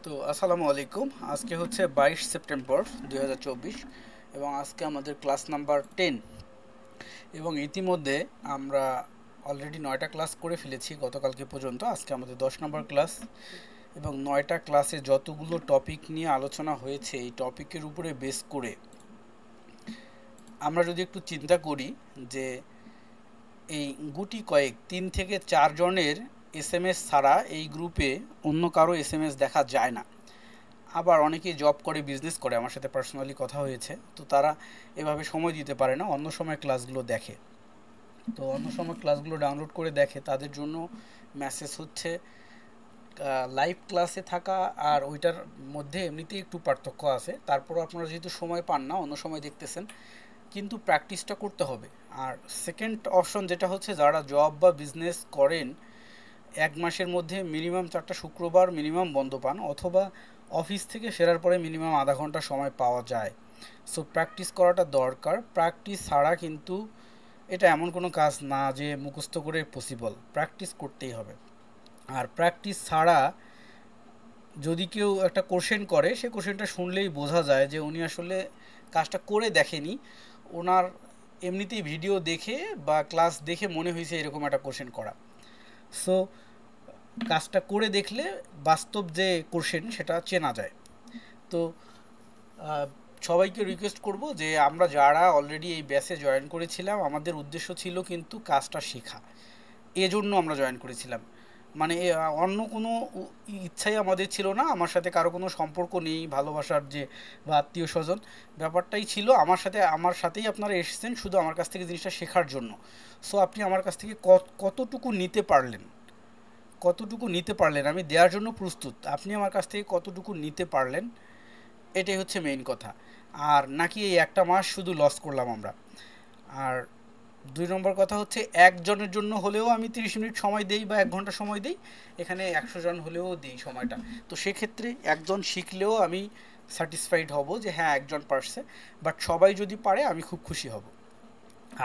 তো আসসালামু আলাইকুম। আজকে হচ্ছে 22 সেপ্টেম্বর 2024 এবং আজকে আমাদের ক্লাস নাম্বার 10 এবং ইতিমধ্যে আমরা অলরেডি 9টা ক্লাস করে ফেলেছি গতকালকে পর্যন্ত। আজকে আমাদের 10 নম্বর ক্লাস এবং 9টা ক্লাসে যতগুলো টপিক নিয়ে আলোচনা হয়েছে এই টপিকের উপরে বেস করে আমরা যদি একটু চিন্তা করি যে এই গুটি কয়েক 3 থেকে 4 জনের এসএমএস ছাড়া এই গ্রুপে অন্য কারো এসএমএস দেখা যায় না। আবার অনেকেই জব করে বিজনেস করে, আমার সাথে পার্সোনালি কথা হয়েছে, তো তারা এভাবে সময় দিতে পারে না, অন্য সময় ক্লাসগুলো দেখে। তো অন্য সময় ক্লাসগুলো ডাউনলোড করে দেখে, তাদের জন্য মেসেজ হচ্ছে লাইভ ক্লাসে থাকা আর ওইটার মধ্যে এমনিতেই একটু পার্থক্য আছে। তারপরও আপনারা যেহেতু সময় পান না, অন্য সময় দেখতেছেন, কিন্তু প্র্যাকটিসটা করতে হবে। আর সেকেন্ড অপশন যেটা হচ্ছে, যারা জব বা বিজনেস করেন 1 মাসের মধ্যে মিনিমাম 4টা শুক্রবার মিনিমাম বন্ধ পান, অথবা অফিস থেকে ফেরার পরে মিনিমাম আধা ঘন্টা সময় পাওয়া যায়। সো প্র্যাকটিস করাটা দরকার। প্র্যাকটিস ছাড়া কিন্তু এটা এমন কোনো কাজ না যে মুখস্থ করে পসিবল, প্র্যাকটিস করতেই হবে। আর প্র্যাকটিস ছাড়া যদি কেউ একটা কোশ্চেন করে, সে কোশ্চেনটা শুনলেই বোঝা যায় যে উনি আসলে কাজটা করে দেখেনি, ওনার এমনিতেই ভিডিও দেখে বা ক্লাস দেখে মনে হয়েছে এরকম একটা কোশ্চেন করা। সো কাজটা করে দেখলে বাস্তব যে কোশ্চেন সেটা চেনা যায়। তো আহ, সবাইকে রিকোয়েস্ট করব যে আমরা যারা অলরেডি এই ব্যাচে জয়েন করেছিলাম, আমাদের উদ্দেশ্য ছিল কিন্তু কাজটা শেখা, এজন্য আমরা জয়েন করেছিলাম। মানে অন্য কোনো ইচ্ছাই আমাদের ছিল না, আমার সাথে কারো কোনো সম্পর্ক নেই ভালোবাসার যে বা আত্মীয় স্বজন, ব্যাপারটাই ছিল আমার সাথেই আপনারা এসেছেন শুধু আমার কাছ থেকে জিনিসটা শেখার জন্য। সো আপনি আমার কাছ থেকে কতটুকু নিতে পারলেন, আমি দেওয়ার জন্য প্রস্তুত, আপনি আমার কাছ থেকে কতটুকু নিতে পারলেন, এটাই হচ্ছে মেইন কথা। আর নাকি এই একটা মাস শুধু লস করলাম আমরা। আর 2 নম্বর কথা হচ্ছে, একজনের জন্য হলেও আমি 30 মিনিট সময় দেই বা 1 ঘন্টা সময় দিই, এখানে 100 জন হলেও দিই সময়টা। তো সেক্ষেত্রে একজন শিখলেও আমি স্যাটিসফাইড হব যে হ্যাঁ একজন পারছে, বাট সবাই যদি পারে আমি খুব খুশি হব।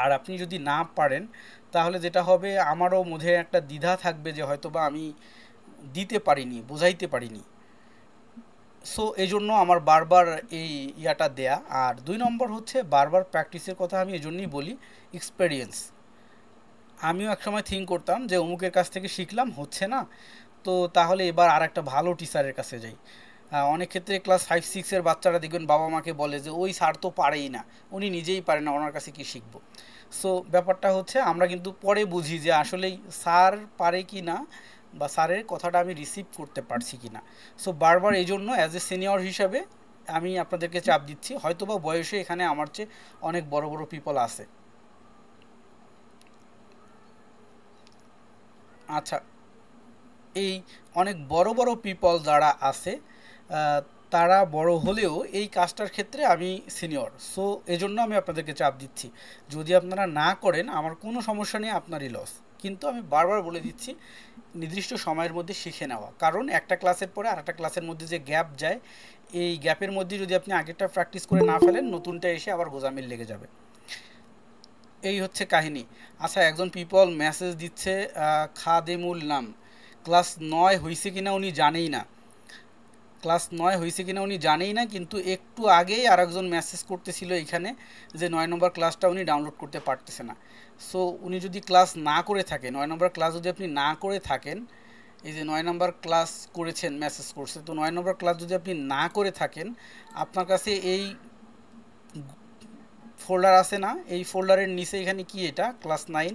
আর আপনি যদি না পারেন, তাহলে যেটা হবে, আমারও মধ্যে একটা দ্বিধা থাকবে যে হয়তো বা আমি দিতে পারিনি, বোঝাইতে পারিনি। সো এই জন্য আমার বারবার এই ইয়াটা দেয়া। আর 2 নম্বর হচ্ছে, বারবার প্র্যাকটিসের কথা আমি এই জন্যই বলি, এক্সপেরিয়েন্স। আমিও একসময় থিঙ্ক করতাম যে অমুকের কাছ থেকে শিখলাম, হচ্ছে না, তো তাহলে এবার আর একটা ভালো টিচারের কাছে যাই। অনেক ক্ষেত্রে ক্লাস 5-6-এর বাচ্চারা দেখবেন বাবা মাকে বলে যে ওই স্যার তো পারেই না, উনি নিজেই পারে না, ওনার কাছে কি শিখবো। সো ব্যাপারটা হচ্ছে, আমরা কিন্তু পরে বুঝি যে আসলেই স্যার পারে কি না, বা স্যারের কথাটা আমি রিসিভ করতে পারছি কি না। সো বারবার এই জন্য অ্যাজ এ সিনিয়র হিসাবে আমি আপনাদেরকে চাপ দিচ্ছি, হয়তোবা বয়সে এখানে আমার চেয়ে অনেক বড় বড় পিপল আছে। আচ্ছা, এই অনেক বড় বড় পিপল যারা আছে, তারা বড় হলেও এই কাজটার ক্ষেত্রে আমি সিনিয়র। সো এজন্য আমি আপনাদেরকে চাপ দিচ্ছি, যদি আপনারা না করেন আমার কোনো সমস্যা নেই, আপনারই লস। কিন্তু আমি বারবার বলে দিচ্ছি, নির্দিষ্ট সময়ের মধ্যে শিখে নেওয়া, কারণ একটা ক্লাসের পরে আরেকটা ক্লাসের মধ্যে যে গ্যাপ যায়, এই গ্যাপের মধ্যে যদি আপনি আগেরটা প্র্যাকটিস করে না ফেলেন, নতুনটা এসে আবার গোজামিল লেগে যাবে। এই হচ্ছে কাহিনী। আচ্ছা, একজন পিপল মেসেজ দিচ্ছে, খাদেমুল নাম, ক্লাস 9 হয়েছে কিনা উনি জানেই না। কিন্তু একটু আগেই আরেকজন মেসেজ করতেছিল এখানে যে 9 নম্বর ক্লাসটা উনি ডাউনলোড করতে পারতেছে না। সো উনি যদি ক্লাস না করে থাকেন, 9 নম্বর ক্লাস যদি আপনি না করে থাকেন, এই যে 9 নম্বর ক্লাস করেছেন, মেসেজ করছে, তো 9 নম্বর ক্লাস যদি আপনি না করে থাকেন, আপনার কাছে এই ফোল্ডার আছে না, এই ফোল্ডারের নিচে এখানে কি, এটা ক্লাস 9,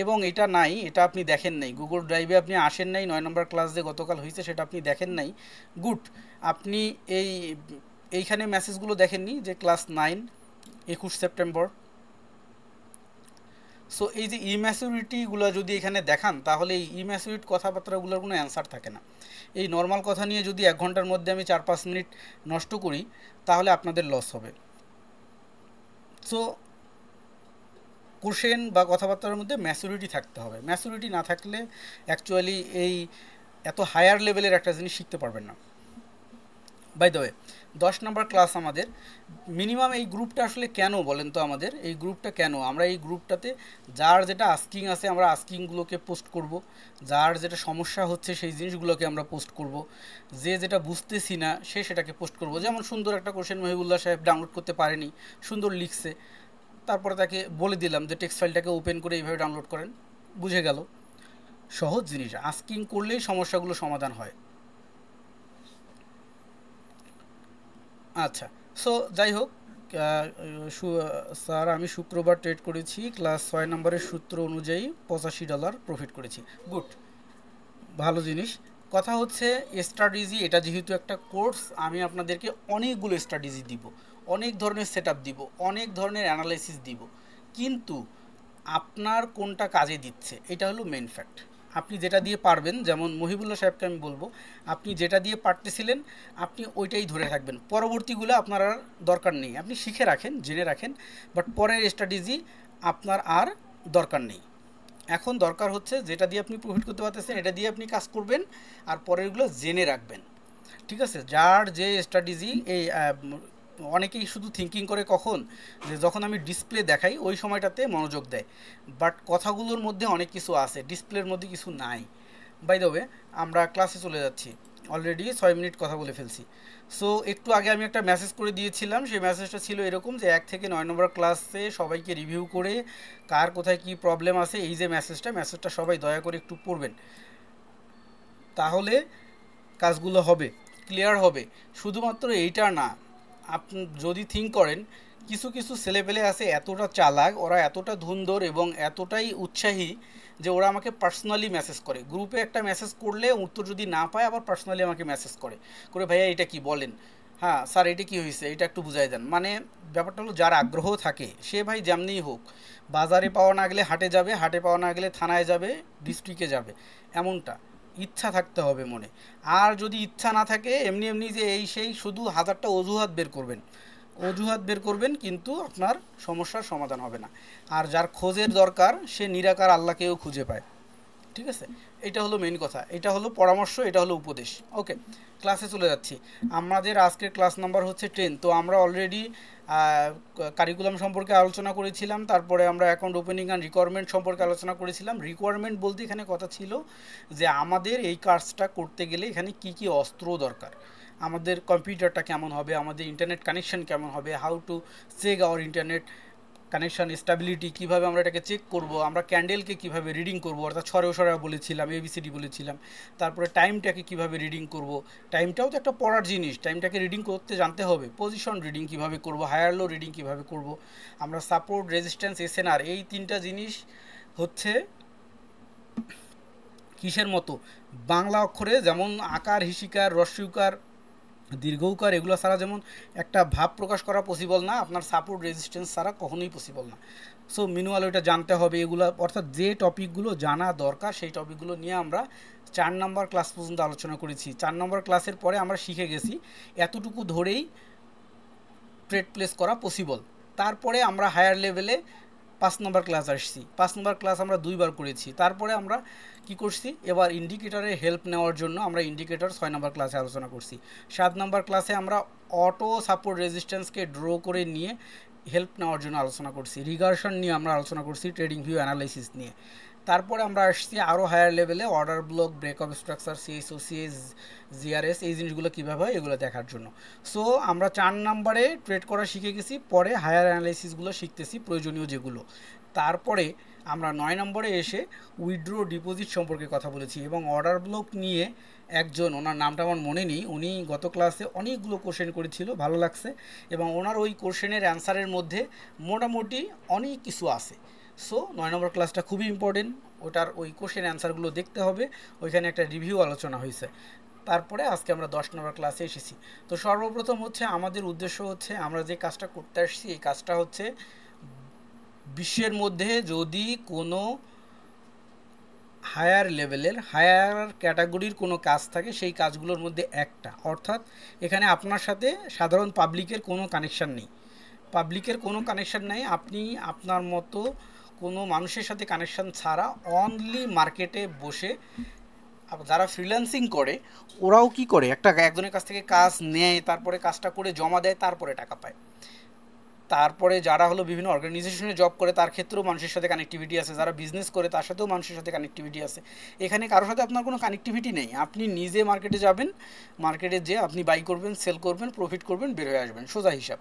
এবং এটা নাই, এটা আপনি দেখেন নাই, গুগল ড্রাইভে আপনি আসেন নাই, 9 নম্বর ক্লাস যে গতকাল হয়েছে সেটা আপনি দেখেন নাই। গুড। আপনি এই এইখানে মেসেজগুলো দেখেননি যে ক্লাস 9, 21 সেপ্টেম্বর। সো এই যে ইম্যাচুরিটিগুলো যদি এখানে দেখান, তাহলে এই ইম্যাচুরিট কথাবার্তাগুলোর কোনো অ্যান্সার থাকে না। এই নর্মাল কথা নিয়ে যদি 1 ঘন্টার মধ্যে আমি 4-5 মিনিট নষ্ট করি, তাহলে আপনাদের লস হবে। সো কোশ্চেন বা কথাবার্তার মধ্যে ম্যাচুরিটি থাকতে হবে, ম্যাচুরিটি না থাকলে অ্যাকচুয়ালি এই এত হায়ার লেভেলের একটা জিনিস শিখতে পারবেন না। By the way 10 number class আমাদের মিনিমাম এই গ্রুপটা আসলে কেন বলেন তো, আমাদের এই গ্রুপটা কেন, আমরা এই গ্রুপটাতে যার যেটা আস্কিং আছে আমরা আস্কিংগুলোকে পোস্ট করব, যার যেটা সমস্যা হচ্ছে সেই জিনিসগুলোকে আমরা পোস্ট করব, যে যেটা বুঝতেছি না সে সেটাকে পোস্ট করব। যেমন সুন্দর একটা কোশ্চেন মহিবুল্লাহ সাহেব ডাউনলোড করতে পারেনি, সুন্দর লিখছে, তারপরে তাকে বলে দিলাম যে টেক্সট ফাইলটাকে ওপেন করে এইভাবে ডাউনলোড করেন, বুঝে গেল। সহজ জিনিস, আস্কিং করলেই সমস্যাগুলো সমাধান হয়। আচ্ছা, সো যাই হোক, স্যার আমি শুক্রবার ট্রেড করেছি, ক্লাস 6 নম্বরের সূত্র অনুযায়ী $85 প্রফিট করেছি। গুড, ভালো জিনিস। কথা হচ্ছে স্ট্র্যাটেজি, এটা যেহেতু একটা কোর্স, আমি আপনাদেরকে অনেকগুলো স্ট্র্যাটেজি দিব, অনেক ধরনের সেট আপ দিব, অনেক ধরনের অ্যানালাইসিস দিব, কিন্তু আপনার কোনটা কাজে দিচ্ছে এটা হলো মেন ফ্যাক্ট। আপনি যেটা দিয়ে পারবেন, যেমন মহিবুল্লাহ সাহেবকে আমি বলবো আপনি যেটা দিয়ে পারতেছিলেন আপনি ওইটাই ধরে থাকবেন, পরবর্তীগুলো আপনার আর দরকার নেই, আপনি শিখে রাখেন, জেনে রাখেন, বাট পরের স্ট্র্যাটেজি আপনার আর দরকার নেই। এখন দরকার হচ্ছে যেটা দিয়ে আপনি প্রফিট করতে পারতেছেন এটা দিয়ে আপনি কাজ করবেন, আর পরেরগুলো জেনে রাখবেন। ঠিক আছে, যার যে স্ট্র্যাটেজি এই অনেকেই শুধু থিঙ্কিং করে কখন, যে যখন আমি ডিসপ্লে দেখাই ওই সময়টাতে মনোযোগ দেয়, বাট কথাগুলোর মধ্যে অনেক কিছু আছে, ডিসপ্লের মধ্যে কিছু নাই। বাই দ্য ওয়ে আমরা ক্লাসে চলে যাচ্ছি, অলরেডি 6 মিনিট কথা বলে ফেলছি। সো একটু আগে আমি একটা মেসেজ করে দিয়েছিলাম, সেই মেসেজটা ছিল এরকম যে 1 থেকে 9 নম্বর ক্লাসে সবাইকে রিভিউ করে কার কোথায় কি প্রবলেম আছে, এই যে মেসেজটা সবাই দয়া করে একটু পড়বেন, তাহলে কাজগুলো হবে, ক্লিয়ার হবে। শুধুমাত্র এইটা না, আপনি যদি থিঙ্ক করেন কিছু কিছু ছেলেপেলে আছে এতটা চালাক, ওরা এতটা ধুন্দর এবং এতটাই উৎসাহী যে ওরা আমাকে পার্সোনালি মেসেজ করে, গ্রুপে একটা মেসেজ করলে উত্তর যদি না পায় আবার পার্সোনালি আমাকে মেসেজ করে করে ভাইয়া এটা কি বলেন, হ্যাঁ স্যার এটা কি হয়েছে, এটা একটু বুঝাই দেন। মানে ব্যাপারটা হলো যার আগ্রহ থাকে সে ভাই যেমনিই হোক, বাজারে পাওয়া না গেলে হাটে যাবে, হাটে পাওয়া না গেলে থানায় যাবে, ডিস্ট্রিক্টে যাবে, এমনটা ইচ্ছা থাকতে হবে মনে। আর যদি ইচ্ছা না থাকে এমনি এমনি যে এই সেই শুধু হাজারটা অজুহাত বের করবেন, অজুহাত বের করবেন কিন্তু আপনার সমস্যার সমাধান হবে না। আর যার খোঁজের দরকার সে নিরাকার আল্লাহকেও খুঁজে পায়। ঠিক আছে, এটা হলো মেইন কথা, এটা হলো পরামর্শ, এটা হলো উপদেশ। ওকে, ক্লাসে চলে যাচ্ছি। আমাদের আজকের ক্লাস নাম্বার হচ্ছে 10। তো আমরা অলরেডি কারিকুলাম সম্পর্কে আলোচনা করেছিলাম, তারপরে আমরা অ্যাকাউন্ট ওপেনিং অ্যান্ড রিকোয়ারমেন্ট সম্পর্কে আলোচনা করেছিলাম। রিকোয়ারমেন্ট বলতে এখানে কথা ছিল যে আমাদের এই কাজটা করতে গেলে এখানে কি কি অস্ত্র দরকার, আমাদের কম্পিউটারটা কেমন হবে, আমাদের ইন্টারনেট কানেকশন কেমন হবে, how to check our internet connection stability, কীভাবে আমরা এটাকে চেক করব, আমরা ক্যান্ডেলকে কীভাবে রিডিং করব, অর্থাৎ ছড়ে সরা বলেছিলাম, এবিসিডি বলেছিলাম। তারপরে টাইমটাকে কীভাবে রিডিং করব, টাইমটাও তো একটা পড়ার জিনিস, টাইমটাকে রিডিং করতে জানতে হবে। পজিশন রিডিং কীভাবে করব, হায়ার লো রিডিং কীভাবে করব, আমরা সাপোর্ট, রেজিস্ট্যান্স, এসএনআর, এই তিনটা জিনিস হচ্ছে কিসের মতো, বাংলা অক্ষরে যেমন আকার, হিসিকার, রস্যইকার, দীর্ঘকার, এগুলো ছাড়া যেমন একটা ভাব প্রকাশ করা পসিবল না, আপনার সাপোর্ট রেজিস্ট্যান্স ছাড়া কখনোই পসিবল না। সো মিনুয়াল ওইটা জানতে হবে, এগুলো অর্থাৎ যে টপিকগুলো জানা দরকার সেই টপিকগুলো নিয়ে আমরা 4 নম্বর ক্লাস পর্যন্ত আলোচনা করেছি। 4 নম্বর ক্লাসের পরে আমরা শিখে গেছি এতটুকু ধরেই ট্রেড প্লেস করা পসিবল। তারপরে আমরা হায়ার লেভেলে 5 নম্বর ক্লাস আসছি, 5 নম্বর ক্লাস আমরা 2বার করেছি। তারপরে আমরা কি করছি, এবার ইন্ডিকেটরের হেল্প নেওয়ার জন্য আমরা ইন্ডিকেটর 6 নম্বর ক্লাসে আলোচনা করছি। 7 নম্বর ক্লাসে আমরা অটো সাপোর্ট রেজিস্ট্যান্সকে ড্র করে নিয়ে হেল্প নেওয়ার জন্য আলোচনা করছি। রিগার্শন নিয়ে আমরা আলোচনা করছি, ট্রেডিং ভিউ অ্যানালাইসিস নিয়ে। তারপরে আমরা আসছি আরও হায়ার লেভেলে order block, breakup structure, CSO, CS, GRS, এই জিনিসগুলো কীভাবে হয় এগুলো দেখার জন্য। সো আমরা 4 নম্বরে ট্রেড করা শিখে গেছি, পরে হায়ার অ্যানালাইসিসগুলো শিখতেছি প্রয়োজনীয় যেগুলো। তারপরে আমরা 9 নম্বরে এসে উইথড্র ডিপোজিট সম্পর্কে কথা বলেছি এবং অর্ডার ব্লক নিয়ে একজন, ওনার নামটা আমার মনে নেই, উনি গত ক্লাসে অনেকগুলো কোশ্চেন করেছিল, ভালো লাগছে, এবং ওনার ওই কোশ্চেনের অ্যান্সারের মধ্যে মোটামুটি অনেক কিছু আছে। সো 9 নম্বর ক্লাসটা খুবই ইম্পর্টেন্ট, ওটার ওই কোশ্চেন অ্যান্সারগুলো দেখতে হবে, ওইখানে একটা রিভিউ আলোচনা হয়েছে। তারপরে আজকে আমরা 10 নম্বর ক্লাসে এসেছি। তো সর্বপ্রথম হচ্ছে আমাদের উদ্দেশ্য হচ্ছে, আমরা যে কাজটা করতে আসছি এই কাজটা হচ্ছে বিশ্বের মধ্যে যদি কোনো হায়ার লেভেলের, হায়ার ক্যাটাগরির কোনো কাজ থাকে সেই কাজগুলোর মধ্যে একটা, অর্থাৎ এখানে আপনার সাথে সাধারণ পাবলিকের কোনো কানেকশান নেই, পাবলিকের কোনো কানেকশান নেই, আপনি আপনার মতো কোনো মানুষের সাথে কানেকশান ছাড়া অনলি মার্কেটে বসে যারা ফ্রিল্যান্সিং করে ওরাও কি করে, একজনের কাছ থেকে কাজ নেয়, তারপরে কাজটা করে জমা দেয়, তারপরে টাকা পায়। তারপরে যারা হলো বিভিন্ন অর্গানাইজেশনে জব করে তার ক্ষেত্রেও মানুষের সাথে কানেক্টিভিটি আছে, যারা বিজনেস করে তার সাথেও মানুষের সাথে কানেক্টিভিটি আছে। এখানে কারোর সাথে আপনার কোনো কানেক্টিভিটি নেই, আপনি নিজে মার্কেটে যাবেন, মার্কেটে যেয়ে আপনি বাই করবেন, সেল করবেন, প্রফিট করবেন, বের হয়ে আসবেন, সোজা হিসাব।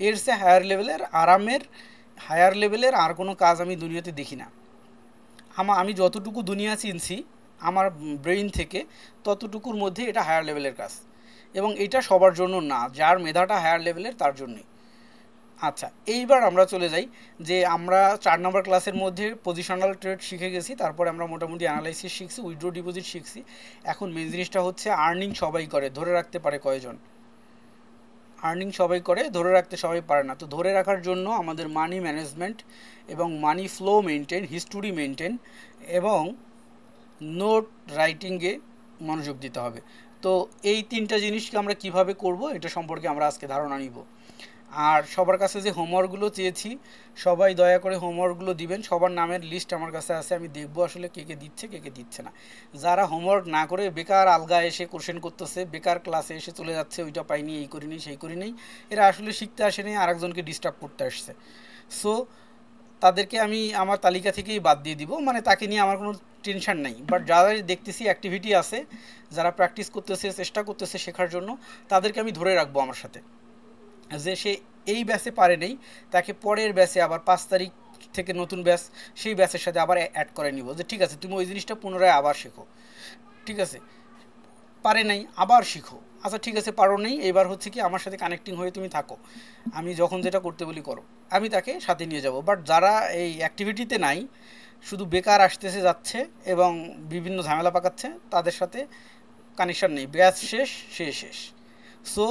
এর সে হায়ার লেভেলের আরামের, হায়ার লেভেলের আর কোনো কাজ আমি দুনিয়াতে দেখি না। আমি যতটুকু দুনিয়া চিনছি আমার ব্রেইন থেকে, ততটুকুর মধ্যে এটা হায়ার লেভেলের কাজ, এবং এটা সবার জন্য না, যার মেধাটা হায়ার লেভেলের তার জন্যই। আচ্ছা, এইবার আমরা চলে যাই যে আমরা 4 নম্বর ক্লাসের মধ্যে পজিশনাল ট্রেড শিখে গেছি, তারপরে আমরা মোটামুটি অ্যানালাইসিস শিখছি, উইথড্র ডিপোজিট শিখছি। এখন মেন জিনিসটা হচ্ছে আর্নিং সবাই করে, ধরে রাখতে পারে কয়জন? আর্নিং সবাই করে, ধরে রাখতে সবাই পারে না। তো ধরে রাখার জন্য আমাদের মানি ম্যানেজমেন্ট এবং মানি ফ্লো মেনটেন, হিস্টোরি মেনটেন এবং নোট রাইটিংয়ে মনোযোগ দিতে হবে। তো এই তিনটা জিনিসকে আমরা কিভাবে করব এটা সম্পর্কে আমরা আজকে ধারণা নিব। আর সবার কাছে যে হোমওয়ার্কগুলো চেয়েছি, সবাই দয়া করে হোমওয়ার্কগুলো দিবেন। সবার নামের লিস্ট আমার কাছে আছে, আমি দেখবো আসলে কে কে দিচ্ছে কে কে দিচ্ছে না। যারা হোমওয়ার্ক না করে বেকার আলগা এসে কোশ্চেন করতেছে, বেকার ক্লাসে এসে চলে যাচ্ছে, ওইটা পাইনি, এই করিনি, সেই করিনি, এরা আসলে শিখতে আসেনি, আরেকজনকে ডিস্টার্ব করতে আসছে। সো তাদেরকে আমি আমার তালিকা থেকেই বাদ দিয়ে দিব, মানে তাকে নিয়ে আমার কোনো টেনশন নেই। বাট যারা দেখতেছি অ্যাক্টিভিটি আছে, যারা প্র্যাকটিস করতেছে, চেষ্টা করতেছে শেখার জন্য, তাদেরকে আমি ধরে রাখবো আমার সাথে, যে সে এই ব্যাচে পারে নেই, তাকে পরের ব্যাচে আবার 5 তারিখ থেকে নতুন ব্যাচ, সেই ব্যাচের সাথে আবার অ্যাড করে নিব, যে ঠিক আছে তুমি ওই জিনিসটা পুনরায় আবার শেখো, ঠিক আছে? পারে নাই আবার শিখো, আচ্ছা ঠিক আছে পারো নেই, এবার হচ্ছে কি আমার সাথে কানেক্টিং হয়ে তুমি থাকো, আমি যখন যেটা করতে বলি করো, আমি তাকে সাথে নিয়ে যাব। বাট যারা এই অ্যাক্টিভিটিতে নাই, শুধু বেকার আসতেছে যাচ্ছে এবং বিভিন্ন ঝামেলা পাকাচ্ছে, তাদের সাথে কানেকশান নেই, ব্যাচ শেষ, সে শেষ। সো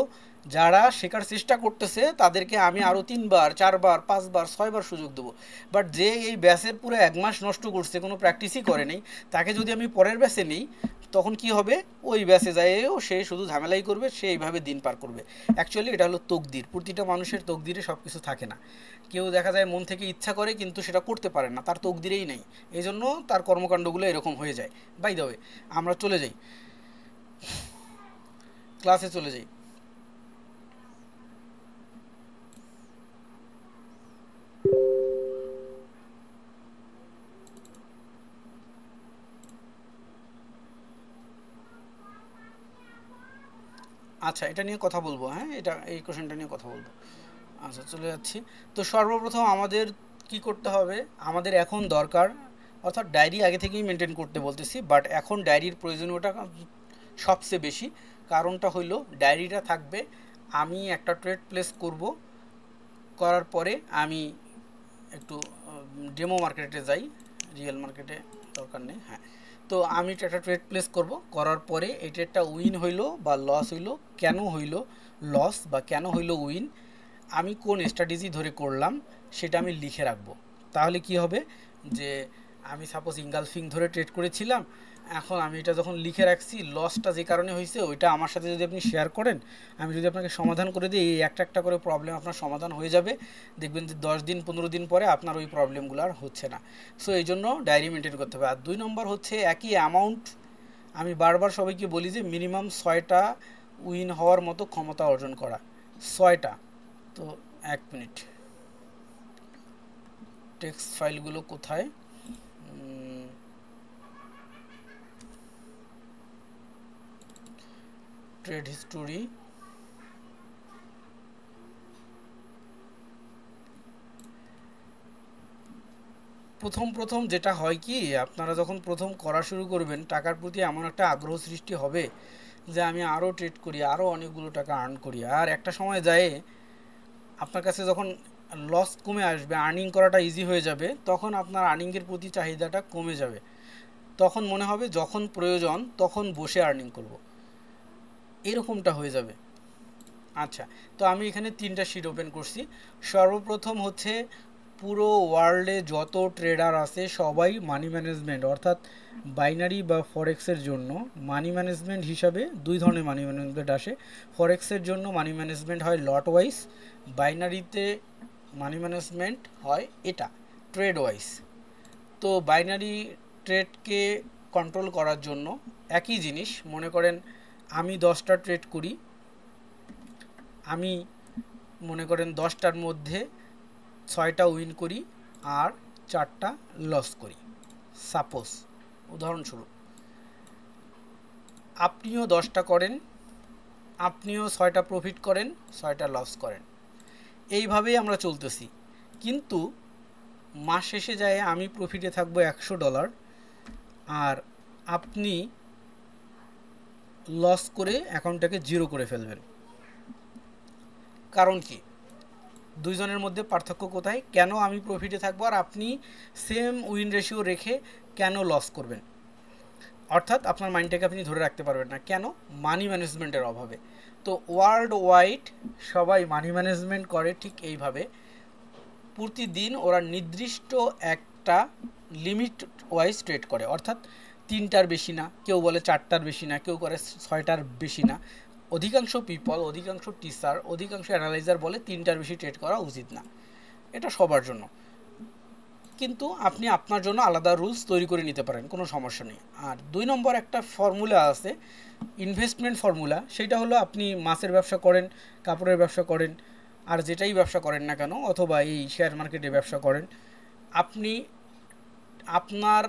যারা শেখার চেষ্টা করতেছে তাদেরকে আমি আরও 3বার 4বার 5বার 6বার সুযোগ দেবো। বাট যে এই ব্যাচের পুরো 1 মাস নষ্ট করছে, কোনো প্র্যাকটিসই করে নেই, তাকে যদি আমি পরের ব্যাচে নিই, তখন কি হবে? ওই ব্যাচে যায়ও সে শুধু ঝামেলাই করবে, সে এইভাবে দিন পার করবে। অ্যাকচুয়ালি এটা হলো তকদির, প্রতিটা মানুষের তকদিরে সব কিছু থাকে না। কেউ দেখা যায় মন থেকে ইচ্ছা করে কিন্তু সেটা করতে পারে না, তার তকদিরেই নেই, এই জন্য তার কর্মকাণ্ডগুলো এরকম হয়ে যায়। বাই দ্য ওয়ে, আমরা চলে যাই, ক্লাসে চলে যাই। আচ্ছা, এটা নিয়ে কথা বলবো, হ্যাঁ, এই কোশ্চেনটা নিয়ে কথা বলবো। আচ্ছা, চলে যাচ্ছি। তো সর্বপ্রথম আমাদের কি করতে হবে, আমাদের এখন দরকার, অর্থাৎ ডায়েরি আগে থেকেই মেনটেন করতে বলতেছি, বাট এখন ডায়েরির প্রয়োজনীয়তা সবচেয়ে বেশি। কারণটা হইল ডায়েরিটা থাকবে, আমি একটা ট্রেড প্লেস করব, করার পরে আমি একটু ডেমো মার্কেটে যাই, রিয়েল মার্কেটে দরকার নেই, হ্যাঁ। তো আমি একটা ট্রেড প্লেস করব, করার পরে এই ট্রেডটা উইন হইলো বা লস হইলো, কেন হইলো লস বা কেন হইলো উইন, আমি কোন স্ট্র্যাটেজি ধরে করলাম, সেটা আমি লিখে রাখবো। তাহলে কি হবে, যে আমি সাপোজ ইনগালফিং ধরে ট্রেড করেছিলাম, এখন আমি এটা যখন লিখে রাখছি, লসটা যে কারণে হয়েছে ওইটা আমার সাথে যদি আপনি শেয়ার করেন, আমি যদি আপনাকে সমাধান করে দিই, এই একটা একটা করে প্রবলেম আপনার সমাধান হয়ে যাবে, দেখবেন যে 10 দিন 15 দিন পরে আপনার ওই প্রবলেমগুলো আর হচ্ছে না। সো এই জন্য ডায়েরি মেনটেন করতে হবে। আর 2 নম্বর হচ্ছে একই অ্যামাউন্ট, আমি বারবার সবাইকে বলি যে মিনিমাম 6টা উইন হওয়ার মতো ক্ষমতা অর্জন করা, 6টা। তো 1 মিনিট, টেক্সট ফাইলগুলো কোথায়? ট্রেড হিস্টোরি, প্রথম যেটা হয় কি, আপনারা যখন প্রথম করা শুরু করবেন, টাকার প্রতি এমন একটা আগ্রহ সৃষ্টি হবে যে আমি আরও ট্রেড করি, আরও অনেকগুলো টাকা আর্ন করি। আর একটা সময় যায় আপনার কাছে যখন লস কমে আসবে, আর্নিং করাটা ইজি হয়ে যাবে, তখন আপনার আর্নিংয়ের প্রতি চাহিদাটা কমে যাবে। তখন মনে হবে যখন প্রয়োজন তখন বসে আর্নিং করব, এরকমটা হয়ে যাবে। আচ্ছা, তো আমি এখানে 3টা শিট ওপেন করছি। সর্বপ্রথম হচ্ছে পুরো ওয়ার্ল্ডে যত ট্রেডার আছে সবাই মানি ম্যানেজমেন্ট, অর্থাৎ বাইনারি বা ফরেক্সের জন্য মানি ম্যানেজমেন্ট হিসাবে 2 ধরনের মানি ম্যানেজমেন্ট আসে। ফরেক্সের জন্য মানি ম্যানেজমেন্ট হয় লট ওয়াইজ, বাইনারিতে মানি ম্যানেজমেন্ট হয় এটা ট্রেড ওয়াইজ। তো বাইনারি ট্রেডকে কন্ট্রোল করার জন্য একই জিনিস, মনে করেন আমি 10টা ট্রেড করি, আমি মনে করেন 10টার মধ্যে 6টা উইন করি আর 4টা লস করি, সাপোজ উদাহরণস্বরূপ। আপনিও 10টা করেন, আপনিও 6টা প্রফিট করেন, 6টা লস করেন, এইভাবেই আমরা চলতেছি। কিন্তু মাস শেষে যায় আমি প্রফিটে থাকবো $100 আর আপনি লস করে অ্যাকাউন্টটাকে জিরো করে ফেলবেন। কারণ কি? দুইজনের মধ্যে পার্থক্য কোথায়? কেন আমি প্রফিটে থাকবো আর আপনি সেম উইন রেশিও রেখে কেন লস করবেন? অর্থাৎ আপনার মাইন্ডটাকে আপনি ধরে রাখতে পারবেন না। কেন? মানি ম্যানেজমেন্টের অভাবে। তো ওয়ার্ল্ড ওয়াইড সবাই মানি ম্যানেজমেন্ট করে ঠিক এইভাবে। প্রতিদিন ওরা নির্দিষ্ট একটা লিমিট ওয়াইজ ট্রেড করে, অর্থাৎ 3টার বেশি না, কেউ বলে 4টার বেশি না, কেউ করে 6টার বেশি না। অধিকাংশ পিপল, অধিকাংশ টিচার, অধিকাংশ অ্যানালাইজার বলে 3টার বেশি ট্রেড করা উচিত না। এটা সবার জন্য, কিন্তু আপনি আপনার জন্য আলাদা রুলস তৈরি করে নিতে পারেন, কোনো সমস্যা নেই। আর 2 নম্বর একটা ফর্মুলা আছে, ইনভেস্টমেন্ট ফর্মুলা। সেটা হলো আপনি মাছের ব্যবসা করেন, কাপড়ের ব্যবসা করেন, আর যেটাই ব্যবসা করেন না কেন, অথবা এই শেয়ার মার্কেটে ব্যবসা করেন, আপনি আপনার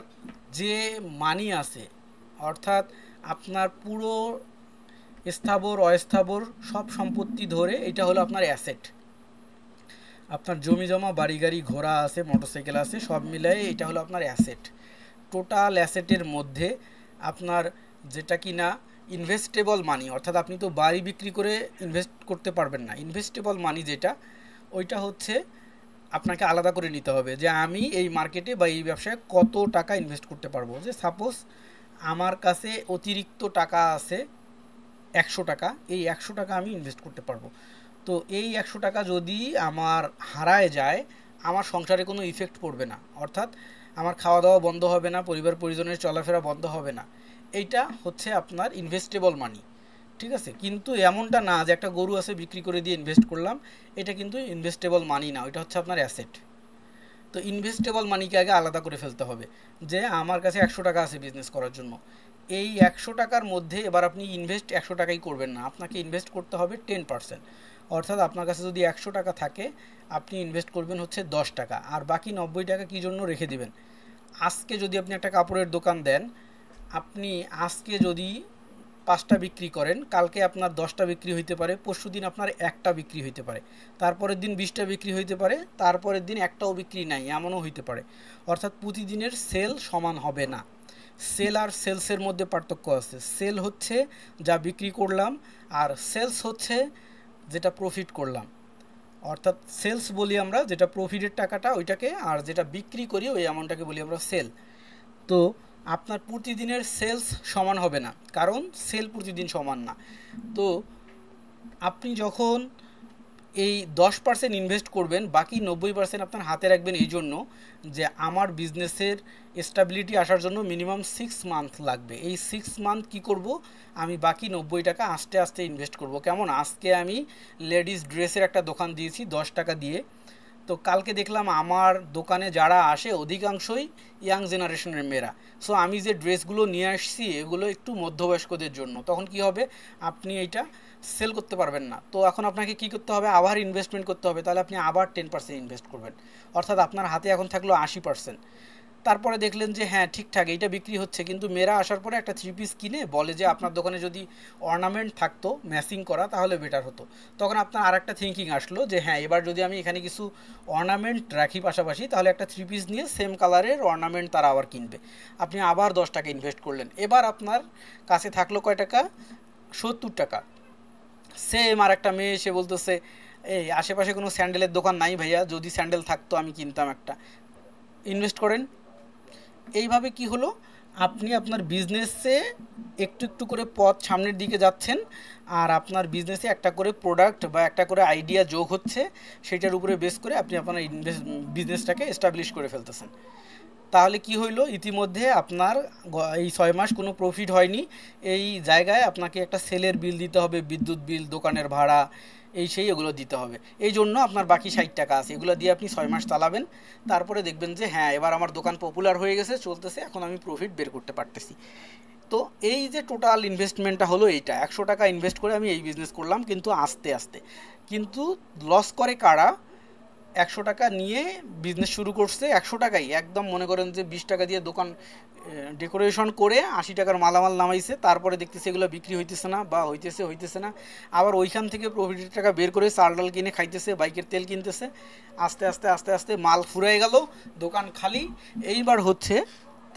যে মানি আছে, অর্থাৎ আপনার পুরো স্থাবর অস্থাবর সব সম্পত্তি ধরে, এটা হলো আপনার অ্যাসেট। আপনার জমি জমা, বাড়ি গাড়ি, ঘোড়া আছে, মোটরসাইকেল আছে, সব মিলাই এটা হলো আপনার অ্যাসেট। টোটাল অ্যাসেটের মধ্যে আপনার যেটা কিনা ইনভেস্টেবল মানি, অর্থাৎ আপনি তো বাড়ি বিক্রি করে ইনভেস্ট করতে পারবেন না, ইনভেস্টেবল মানি যেটা, ওইটা হচ্ছে আপনাকে আলাদা করে নিতে হবে যে আমি এই মার্কেটে বা এই ব্যবসায় কত টাকা ইনভেস্ট করতে পারবো। যে সাপোজ আমার কাছে অতিরিক্ত টাকা আছে 100 টাকা, এই 100 টাকা আমি ইনভেস্ট করতে পারবো। তো এই 100 টাকা যদি আমার হারায় যায়, আমার সংসারে কোনো ইফেক্ট পড়বে না, অর্থাৎ আমার খাওয়া দাওয়া বন্ধ হবে না, পরিবার পরিজনের চলাফেরা বন্ধ হবে না। এইটা হচ্ছে আপনার ইনভেস্টেবল মানি, ঠিক আছে? কিন্তু এমনটা না যে একটা গরু আছে বিক্রি করে দিয়ে ইনভেস্ট করলাম, এটা কিন্তু ইনভেস্টেবল মানি না, ওইটা হচ্ছে আপনার অ্যাসেট। তো ইনভেস্টেবল মানিকে আগে আলাদা করে ফেলতে হবে যে আমার কাছে 100 টাকা আছে বিজনেস করার জন্য, এই 100 টাকার মধ্যে এবার আপনি ইনভেস্ট 100 টাকাই করবেন না, আপনাকে ইনভেস্ট করতে হবে 10%। অর্থাৎ আপনার কাছে যদি 100 টাকা থাকে, আপনি ইনভেস্ট করবেন হচ্ছে 10 টাকা, আর বাকি 90 টাকা কী জন্য রেখে দিবেন? আজকে যদি আপনি একটা কাপড়ের দোকান দেন, আপনি আজকে যদি 5টা বিক্রি করেন, কালকে আপনার 10টা বিক্রি হইতে পারে, পরশুদিন আপনার একটা বিক্রি হইতে পারে, তারপরের দিন 20টা বিক্রি হইতে পারে, তারপরের দিন একটাও বিক্রি নাই, এমনও হইতে পারে। অর্থাৎ প্রতিদিনের সেল সমান হবে না। সেল আর সেলসের মধ্যে পার্থক্য আছে। সেল হচ্ছে যা বিক্রি করলাম, আর সেলস হচ্ছে যেটা প্রফিট করলাম। অর্থাৎ সেলস বলি আমরা যেটা প্রফিটের টাকাটা ওইটাকে, আর যেটা বিক্রি করি ওই অ্যামাউন্টটাকে বলি আমরা সেল। তো আপনার প্রতিদিনের সেলস সমান হবে না, কারণ সেল প্রতিদিন সমান না। তো আপনি যখন এই 10% ইনভেস্ট করবেন, বাকি 90% আপনার হাতে রাখবেন এই জন্য যে আমার বিজনেসের স্টেবিলিটি আসার জন্য মিনিমাম 6 মান্থ লাগবে। এই 6 মান্থ কী করব? আমি বাকি 90 টাকা আস্তে আস্তে ইনভেস্ট করব। কেমন? আজকে আমি লেডিস ড্রেসের একটা দোকান দিয়েছি 10 টাকা দিয়ে, তো কালকে দেখলাম আমার দোকানে যারা আসে অধিকাংশই ইয়াং জেনারেশনের মেয়েরা। সো আমি যে ড্রেসগুলো নিয়ে আসছি এগুলো একটু মধ্যবয়স্কদের জন্য। তখন কি হবে? আপনি এইটা সেল করতে পারবেন না। তো এখন আপনাকে কি করতে হবে? আবার ইনভেস্টমেন্ট করতে হবে। তাহলে আপনি আবার 10% ইনভেস্ট করবেন, অর্থাৎ আপনার হাতে এখন থাকলো 80%। তারপরে দেখলেন যে হ্যাঁ ঠিকঠাক এইটা বিক্রি হচ্ছে, কিন্তু মেয়েরা আসার পরে একটা 3 পিস কিনে বলে যে আপনার দোকানে যদি অর্নামেন্ট থাকতো ম্যাচিং করা তাহলে বেটার হতো। তখন আপনার আর একটা থিঙ্কিং আসলো যে হ্যাঁ এবার যদি আমি এখানে কিছু অর্নামেন্ট রাখি পাশাপাশি, তাহলে একটা 3 পিস নিয়ে সেম কালারের অর্নামেন্ট তারা আবার কিনবে। আপনি আবার 10 টাকা ইনভেস্ট করলেন, এবার আপনার কাছে থাকলো কয় টাকা? 70 টাকা। সেম আর একটা মেয়ে এসে বলতেছে এই আশেপাশে কোনো স্যান্ডেলের দোকান নাই ভাইয়া, যদি স্যান্ডেল থাকতো আমি কিনতাম একটা। ইনভেস্ট করেন। এইভাবে কি হলো? আপনি আপনার বিজনেসে একটু একটু করে পথ সামনের দিকে যাচ্ছেন, আর আপনার বিজনেসে একটা করে প্রোডাক্ট বা একটা করে আইডিয়া যোগ হচ্ছে, সেটার উপরে বেস করে আপনি আপনার বিজনেসটাকে এস্টাবলিশ করে ফেলতেছেন। তাহলে কি হইলো? ইতিমধ্যে আপনার এই 6 মাস কোনো প্রফিট হয়নি, এই জায়গায় আপনাকে একটা সেলের বিল দিতে হবে, বিদ্যুৎ বিল, দোকানের ভাড়া, এই সেই এগুলো দিতে হবে। এই জন্য আপনার বাকি 60 টাকা আছে, এগুলো দিয়ে আপনি 6 মাস চালাবেন, তারপরে দেখবেন যে হ্যাঁ এবার আমার দোকান পপুলার হয়ে গেছে, চলতেছে, এখন আমি প্রফিট বের করতে পারতেছি। তো এই যে টোটাল ইনভেস্টমেন্টটা হলো এইটা, 100 টাকা ইনভেস্ট করে আমি এই বিজনেস করলাম, কিন্তু আস্তে আস্তে। কিন্তু লস করে কারা? 100 টাকা নিয়ে বিজনেস শুরু করছে, 100 টাকাই একদম, মনে করেন যে 20 টাকা দিয়ে দোকান ডেকোরেশন করে 80 টাকার মালামাল নামাইছে, তারপরে দেখতেছে এগুলো বিক্রি হইতেছে না বা হইতেছে না, আবার ওইখান থেকে প্রফিটের টাকা বের করে চাল ডাল কিনে খাইতেছে, বাইকের তেল কিনতেছে, আস্তে আস্তে আস্তে আস্তে মাল ফুরাই গেল, দোকান খালি। এইবার হচ্ছে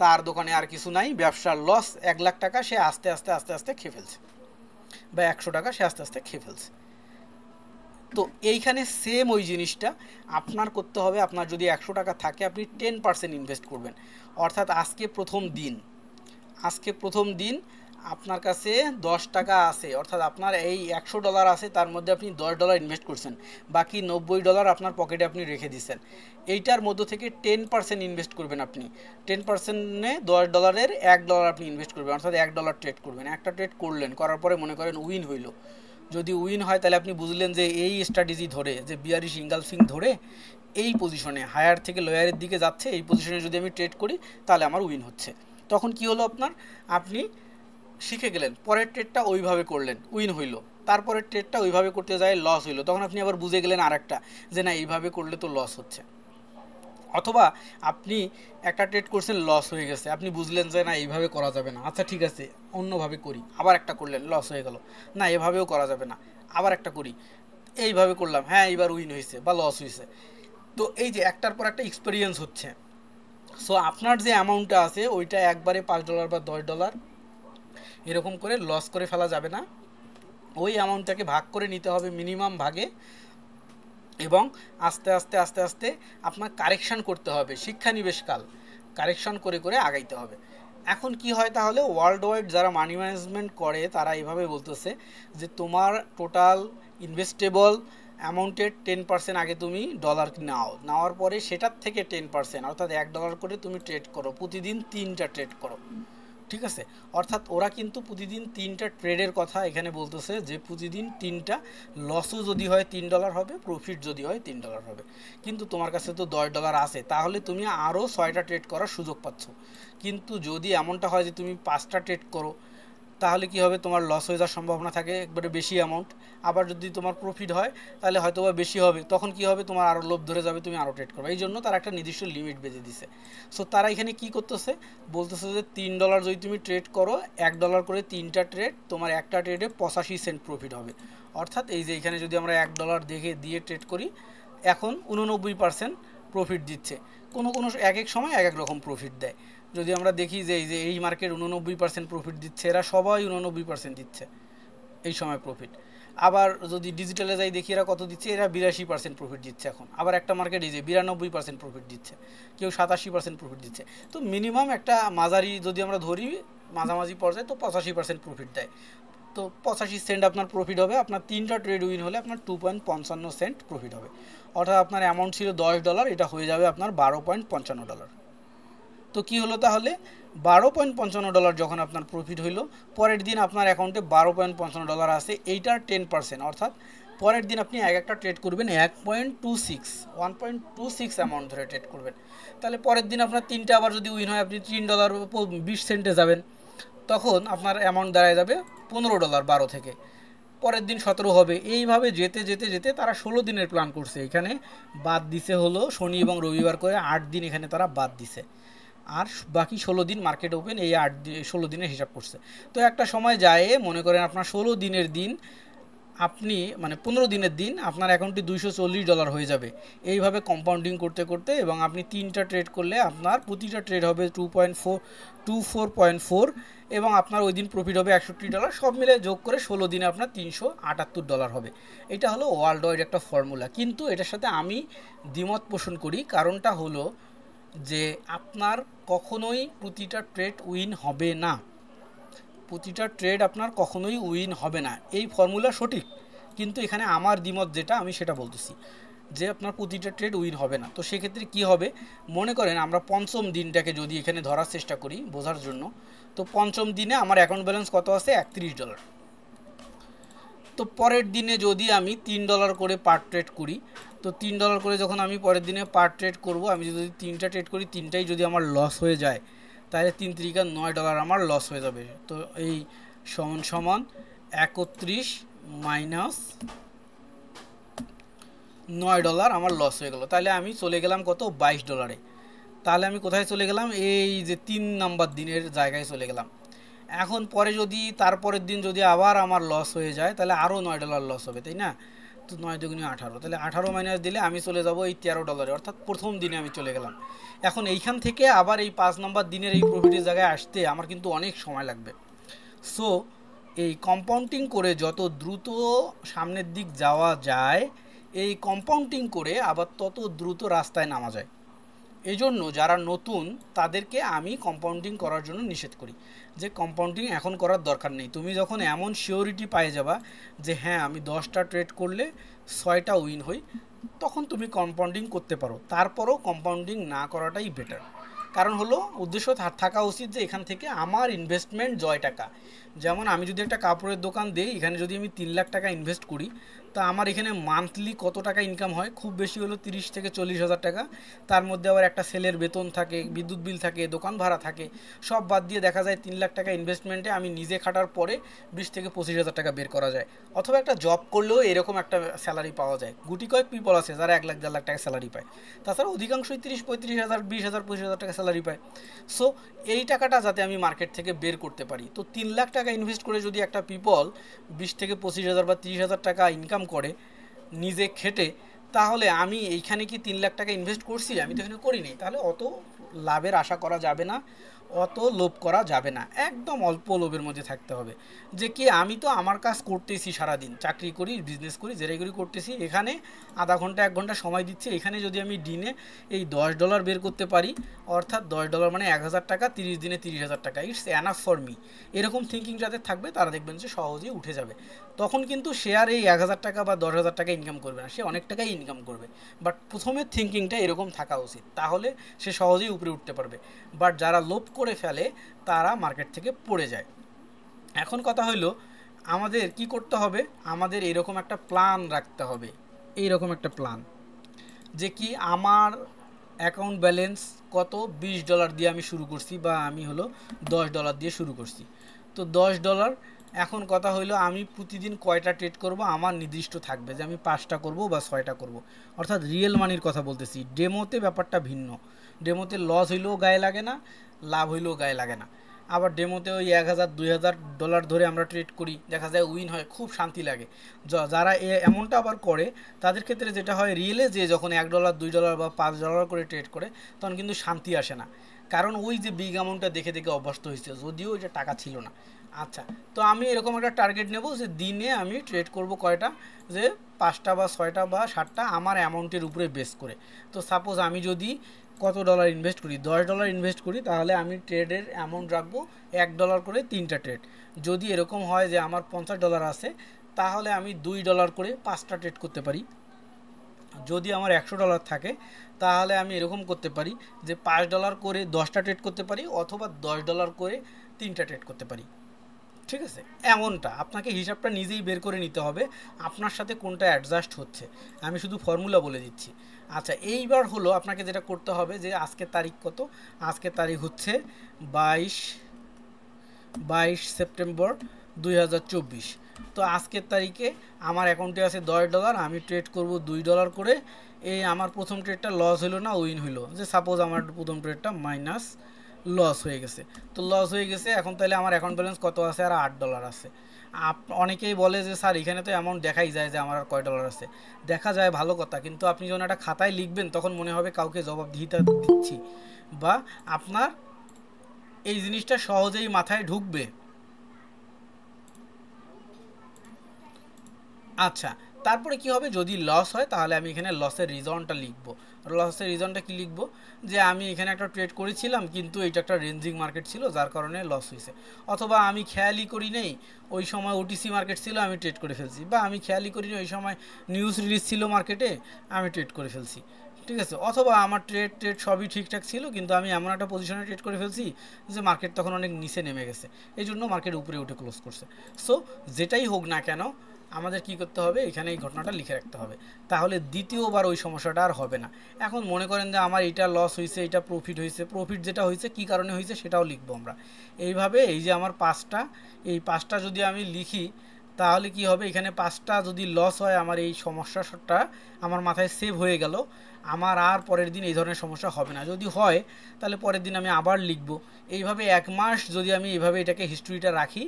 তার দোকানে আর কিছু নাই, ব্যবসার লস, 1 লাখ টাকা সে আস্তে আস্তে আস্তে আস্তে খেয়ে ফেলছে, বা 100 টাকা সে আস্তে আস্তে খেয়ে ফেলছে। তো এইখানে সেম ওই জিনিসটা আপনার করতে হবে। আপনার যদি 100 টাকা থাকে, আপনি 10% ইনভেস্ট করবেন। অর্থাৎ আজকে প্রথম দিন আপনার কাছে 10 টাকা আছে, অর্থাৎ আপনার এই $100 আছে, তার মধ্যে আপনি $10 ইনভেস্ট করছেন, বাকি $90 আপনার পকেটে আপনি রেখে দিচ্ছেন। এইটার মধ্যে থেকে 10% ইনভেস্ট করবেন আপনি। 10%-এ $10-এর $1 আপনি ইনভেস্ট করবেন, অর্থাৎ $1 ট্রেড করবেন। একটা ট্রেড করলেন, করার পরে মনে করেন উইন হইল। যদি উইন হয় তাহলে আপনি বুঝলেন যে এই স্ট্র্যাটেজি ধরে, যে বিয়ারিশ ইঙ্গালফিং ধরে এই পজিশনে হায়ার থেকে লোয়ারের দিকে যাচ্ছে, এই পজিশনে যদি আমি ট্রেড করি তাহলে আমার উইন হচ্ছে। তখন কি হলো আপনার? আপনি শিখে গেলেন, পরের ট্রেডটা ওইভাবে করলেন, উইন হইল। তারপরের ট্রেডটা ওইভাবে করতে যায়, লস হইলো, তখন আপনি আবার বুঝে গেলেন আরেকটা, যে না এইভাবে করলে তো লস হচ্ছে। অথবা আপনি একটা ট্রেড করছেন, লস হয়ে গেছে, আপনি বুঝলেন যে না এইভাবে করা যাবে না, আচ্ছা ঠিক আছে অন্যভাবে করি, আবার একটা করলেন, লস হয়ে গেল, না এভাবেও করা যাবে না, আবার একটা করি, এইভাবে করলাম, হ্যাঁ এইবার উইন হয়েছে বা লস হয়েছে। তো এই যে একটার পর একটা এক্সপিরিয়েন্স হচ্ছে। সো আপনার যে অ্যামাউন্টটা আছে ওইটা একবারে $5 বা $10 এরকম করে লস করে ফেলা যাবে না। ওই অ্যামাউন্টটাকে ভাগ করে নিতে হবে মিনিমাম ভাগে, এবং আস্তে আস্তে আস্তে আস্তে আপনার কারেকশান করতে হবে, শিক্ষানিবেশকাল কারেকশান করে করে আগাইতে হবে। এখন কি হয় তাহলে, ওয়ার্ল্ড ওয়াইড যারা মানি ম্যানেজমেন্ট করে তারা এইভাবে বলতেছে যে তোমার টোটাল ইনভেস্টেবল অ্যামাউন্টের 10% আগে তুমি ডলার নেওয়ার পরে সেটার থেকে 10%, অর্থাৎ $1 করে তুমি ট্রেড করো, প্রতিদিন 3টা ট্রেড করো। ঠিক আছে, অর্থাৎ ওরা কিন্তু প্রতিদিন 3টা ট্রেডের কথা এখানে বলতেছে, যে প্রতিদিন 3টা, লসও যদি হয় $3 হবে, প্রফিট যদি হয় $3 হবে। কিন্তু তোমার কাছে তো $10 আছে, তাহলে তুমি আরও 6টা ট্রেড করার সুযোগ পাচ্ছ। কিন্তু যদি এমনটা হয় যে তুমি 5টা ট্রেড করো, তাহলে কি হবে, তোমার লস হয়ে যাওয়ার সম্ভাবনা থাকে একবারে বেশি অ্যামাউন্ট। আবার যদি তোমার প্রফিট হয় তাহলে হয়তো বা বেশি হবে, তখন কি হবে, তোমার আরও লোভ ধরে যাবে, তুমি আরও ট্রেড করবে। এই জন্য তারা একটা নির্দিষ্ট লিমিট বেঁধে দিছে। সো তারা এখানে কি করতেছে, বলতেছে যে $3 যদি তুমি ট্রেড করো, $1 করে 3টা ট্রেড, তোমার একটা ট্রেডে 85 সেন্ট প্রফিট হবে। অর্থাৎ এই যে এখানে যদি আমরা $1 দিয়ে ট্রেড করি, এখন 89% প্রফিট দিচ্ছে। কোনো এক এক সময় এক এক রকম প্রফিট দেয়। যদি আমরা দেখি যে এই মার্কেট 89% প্রফিট দিচ্ছে, এরা সবাই 89% দিচ্ছে এই সময় প্রফিট। আবার যদি ডিজিটালে যাই দেখি এরা কত দিচ্ছে, এরা 82% প্রফিট দিচ্ছে এখন। আবার একটা মার্কেট এই যে 92% প্রফিট দিচ্ছে, কেউ 87% প্রফিট দিচ্ছে। তো মিনিমাম একটা মাঝারি যদি আমরা ধরি, মাঝামাঝি পর্যায়ে, তো 85% প্রফিট দেয়। তো 85 সেন্ট আপনার প্রফিট হবে। আপনার 3টা ট্রেড উইন হলে আপনার 2.55 সেন্ট প্রফিট হবে। অর্থাৎ আপনার অ্যামাউন্ট ছিল $10, এটা হয়ে যাবে আপনার $12.55। তো কি হলো তাহলে, $12.55 যখন আপনার প্রফিট হইলো, পরের দিন আপনার অ্যাকাউন্টে $12.55 আছে, এইটার 10%, অর্থাৎ পরের দিন আপনি একটা ট্রেড করবেন 1.26 অ্যামাউন্ট ধরে ট্রেড করবেন। তাহলে পরের দিন আপনার 3টা আবার যদি উইন হয়, আপনি $3.20 যাবেন, তখন আপনার অ্যামাউন্ট দাঁড়ায় যাবে $15 12 থেকে। পরের দিন 17 হবে। এইভাবে যেতে যেতে যেতে তারা 16 দিনের প্ল্যান করছে। এখানে বাদ দিছে হলো শনি এবং রবিবার করে 8 দিন এখানে তারা বাদ দিছে, আর বাকি 16 দিন মার্কেট ওপেন, এই 16 দিনের হিসাব করছে। তো একটা সময় যায়, মনে করেন আপনার 16 দিনের দিন, আপনি মানে 15 দিনের দিন আপনার অ্যাকাউন্টে $240 হয়ে যাবে। এইভাবে কম্পাউন্ডিং করতে করতে, এবং আপনি 3টা ট্রেড করলে আপনার প্রতিটা ট্রেড হবে 24.4, এবং আপনার ওই দিন প্রফিট হবে $61। সব মিলে যোগ করে 16 দিনে আপনার $378 হবে। এটা হলো ওয়ার্ল্ড ওয়াইড একটা ফর্মুলা। কিন্তু এটার সাথে আমি দ্বিমত পোষণ করি। কারণটা হলো যে আপনার কখনোই প্রতিটা ট্রেড উইন হবে না, প্রতিটা ট্রেড আপনার কখনোই উইন হবে না। এই ফর্মুলা সঠিক, কিন্তু এখানে আমার দ্বিমত যেটা, আমি সেটা বলতেছি যে আপনার প্রতিটা ট্রেড উইন হবে না। তো সেক্ষেত্রে কি হবে, মনে করেন আমরা পঞ্চম দিনটাকে যদি এখানে ধরার চেষ্টা করি বোঝার জন্য, তো পঞ্চম দিনে আমার অ্যাকাউন্ট ব্যালেন্স কত আছে, $31। তো পরের দিনে যদি আমি $3 করে পার ট্রেড করি, তো $3 করে যখন আমি পরের দিনে পার ট্রেড করব, আমি যদি 3টা ট্রেড করি, 3টাই যদি আমার লস হয়ে যায়, তাহলে 3 তিরিকা $9 আমার লস হয়ে যাবে। তো এই সমান সমান 31 মাইনাস $9 আমার লস হয়ে গেল। তাহলে আমি চলে গেলাম কত, $22। তাহলে আমি কোথায় চলে গেলাম, এই যে 3 নাম্বার দিনের জায়গায় চলে গেলাম। এখন পরে যদি তারপরের দিন যদি আবার আমার লস হয়ে যায়, তাহলে আরও $9 লস হবে, তাই না? তো 9 দুগুণে 18, তাহলে 18 মাইনাস দিলে আমি চলে যাব এই $13, অর্থাৎ প্রথম দিনে আমি চলে গেলাম। এখন এইখান থেকে আবার এই 5 নাম্বার দিনের এই প্রফিটের জায়গায় আসতে আমার কিন্তু অনেক সময় লাগবে। সো এই কম্পাউন্ডিং করে যত দ্রুত সামনের দিক যাওয়া যায়, এই কম্পাউন্ডিং করে আবার তত দ্রুত রাস্তায় নামা যায়। এই জন্য যারা নতুন তাদেরকে আমি কম্পাউন্ডিং করার জন্য নিষেধ করি, যে কম্পাউন্ডিং এখন করার দরকার নেই। তুমি যখন এমন সিওরিটি পেয়ে যাবা যে হ্যাঁ আমি 10টা ট্রেড করলে 6টা উইন হই, তখন তুমি কম্পাউন্ডিং করতে পারো। তারপরও কম্পাউন্ডিং না করাটাই বেটার। কারণ হলো উদ্দেশ্য থাকা উচিত যে এখান থেকে আমার ইনভেস্টমেন্ট জয় টাকা। যেমন আমি যদি একটা কাপড়ের দোকান দিই, এখানে যদি আমি 3 লাখ টাকা ইনভেস্ট করি, তা আমার এখানে মান্থলি কত টাকা ইনকাম হয়, খুব বেশি হলো 30 থেকে 40 হাজার টাকা। তার মধ্যে আবার একটা সেলের বেতন থাকে, বিদ্যুৎ বিল থাকে, দোকান ভাড়া থাকে, সব বাদ দিয়ে দেখা যায় 3 লাখ টাকা ইনভেস্টমেন্টে আমি নিজে খাটার পরে 20 থেকে 25 হাজার টাকা বের করা যায়। অথবা একটা জব করলেও এরকম একটা স্যালারি পাওয়া যায়। গুটি কয়েক পিপল আছে যারা 1 লাখ 1.5 লাখ টাকা স্যালারি পায়, তাছাড়া অধিকাংশই 30-35 হাজার, 20 হাজার, 25 হাজার টাকা স্যালারি পায়। সো এই টাকাটা যাতে আমি মার্কেট থেকে বের করতে পারি, তো 3 লাখ টাকা ইনভেস্ট করে যদি একটা পিপল 20 থেকে 25 হাজার বা 30 হাজার টাকা ইনকাম করে নিজে খেটে, তাহলে আমি এইখানে কি 3 লাখ টাকা ইনভেস্ট করছি? আমি তো এখানে করিনি। তাহলে অত লাভের আশা করা যাবে না, অত লোভ করা যাবে না, একদম অল্প লোভের মধ্যে থাকতে হবে। যে কি আমি তো আমার কাজ করতেছি, সারাদিন চাকরি করি, বিজনেস করি, যেটাই করি করতেছি, এখানে আধা ঘন্টা 1 ঘন্টা সময় দিচ্ছি, এখানে যদি আমি দিনে এই $10 বের করতে পারি, অর্থাৎ $10 মানে 1,000 টাকা, 30 দিনে 30 হাজার টাকা, ইটস এনাফ ফর মি। এরকম থিঙ্কিং যাদের থাকবে তারা দেখবেন যে সহজেই উঠে যাবে। তখন কিন্তু সে আর এই 1,000 টাকা বা 10,000 টাকা ইনকাম করবে না, সে অনেক টাকাই ইনকাম করবে। বাট প্রথমের থিঙ্কিংটা এরকম থাকা উচিত, তাহলে সে সহজেই উপরে উঠতে পারবে। বাট যারা লোভ করে ফেলে তারা মার্কেট থেকে পড়ে যায়। এখন কথা হইল আমাদের কি করতে হবে, আমাদের এরকম একটা প্ল্যান রাখতে হবে। এইরকম একটা প্ল্যান যে কি আমার অ্যাকাউন্ট ব্যালেন্স কত, $20 দিয়ে আমি শুরু করছি, বা আমি হলো $10 দিয়ে শুরু করছি। তো $10, এখন কথা হইলো আমি প্রতিদিন কয়টা ট্রেড করব আমার নির্দিষ্ট থাকবে, যে আমি 5টা করব বা 6টা করব। অর্থাৎ রিয়েল মানির কথা বলতেছি। ডেমোতে ব্যাপারটা ভিন্ন। ডেমোতে লস হইলেও গায়ে লাগে না, লাভ হইলেও গায়ে লাগে না। আবার ডেমোতে ওই 1,000-2,000 ধরে আমরা ট্রেড করি, দেখা যায় উইন হয়, খুব শান্তি লাগে। যারা এমনটা আবার করে তাদের ক্ষেত্রে যেটা হয়, রিয়েলে যে যখন $1, $2 বা $5 করে ট্রেড করে, তখন কিন্তু শান্তি আসে না। কারণ ওই যে বিগ অ্যামাউন্টটা দেখে দেখে অভ্যস্ত হয়েছে, যদিও ওইটা টাকা ছিল না। আচ্ছা, তো আমি এরকম একটা টার্গেট নেব যে দিনে আমি ট্রেড করব কয়টা, যে 5টা বা 6টা বা 7টা আমার অ্যামাউন্টের উপরে বেস করে। তো সাপোজ আমি যদি কত ডলার ইনভেস্ট করি, $10 ইনভেস্ট করি, তাহলে আমি ট্রেডের অ্যামাউন্ট রাখবো $1 করে 3টা ট্রেড। যদি এরকম হয় যে আমার $50 আছে, তাহলে আমি $2 করে 5টা ট্রেড করতে পারি। যদি আমার $100 থাকে, তাহলে আমি এরকম করতে পারি যে $5 করে 10টা ট্রেড করতে পারি, অথবা $10 করে 3টা ট্রেড করতে পারি। ঠিক আছে, এমনটা আপনাকে হিসাবটা নিজেই বের করে নিতে হবে আপনার সাথে কোনটা অ্যাডজাস্ট হচ্ছে। আমি শুধু ফর্মুলা বলে দিচ্ছি। আচ্ছা, এইবার হলো আপনাকে যেটা করতে হবে, যে আজকের তারিখ কত, আজকের তারিখ হচ্ছে 22 সেপ্টেম্বর 2024। তো আজকের তারিখে আমার অ্যাকাউন্টে আছে $10, আমি ট্রেড করব $2 করে। এই আমার প্রথম ট্রেডটা লস হলো না উইন হলো, যে সাপোজ আমার প্রথম ট্রেডটা মাইনাস লস হয়ে গেছে। তো লস হয়ে গেছে, এখন তাহলে আমার অ্যাকাউন্ট ব্যালেন্স কত আছে, আর $8 আছে। অনেকেই বলে যে স্যার এখানে তো অ্যামাউন্ট দেখাই যায় যে আমার আর কয় ডলার আছে। দেখা যায়, ভালো কথা, কিন্তু আপনি যখন একটা খাতায় লিখবেন তখন মনে হবে কাউকে জবাবদিহিতা দিচ্ছি, বা আপনার এই জিনিসটা সহজেই মাথায় ঢুকবে। আচ্ছা, তারপরে কি হবে, যদি লস হয় তাহলে আমি এখানে লসের রিজনটা লিখব। লসের রিজনটা কি লিখব, যে আমি এখানে একটা ট্রেড করেছিলাম কিন্তু এটা একটা রেঞ্জিং মার্কেট ছিল যার কারণে লস হয়েছে, অথবা আমি খেয়ালই করি নেই ওই সময় ওটিসি মার্কেট ছিল আমি ট্রেড করে ফেলছি, বা আমি খেয়ালই করি ওই সময় নিউজ রিলিজ ছিল মার্কেটে আমি ট্রেড করে ফেলছি। ঠিক আছে, অথবা আমার ট্রেড সবই ঠিকঠাক ছিল, কিন্তু আমি এমন একটা পজিশনে ট্রেড করে ফেলছি যে মার্কেট তখন অনেক নিচে নেমে গেছে, এই জন্য মার্কেট উপরে উঠে ক্লোজ করছে। সো যেটাই হোক না কেন, আমাদের কি করতে হবে, এখানে এই ঘটনাটা লিখে রাখতে হবে, তাহলে দ্বিতীয়বার ওই সমস্যাটা আর হবে না। এখন মনে করেন যে আমার এটা লস হয়েছে, এটা প্রফিট হয়েছে, প্রফিট যেটা হয়েছে কী কারণে হয়েছে সেটাও লিখবো আমরা। এইভাবে এই যে আমার পাঁচটা, এই পাঁচটা যদি আমি লিখি তাহলে কি হবে, এখানে পাঁচটা যদি লস হয় আমার এই সমস্যাটা আমার মাথায় সেভ হয়ে গেল, আমার আর পরের দিন এই ধরনের সমস্যা হবে না। যদি হয় তাহলে পরের দিন আমি আবার লিখব। এইভাবে 1 মাস যদি আমি এইভাবে এটাকে হিস্ট্রিটা রাখি,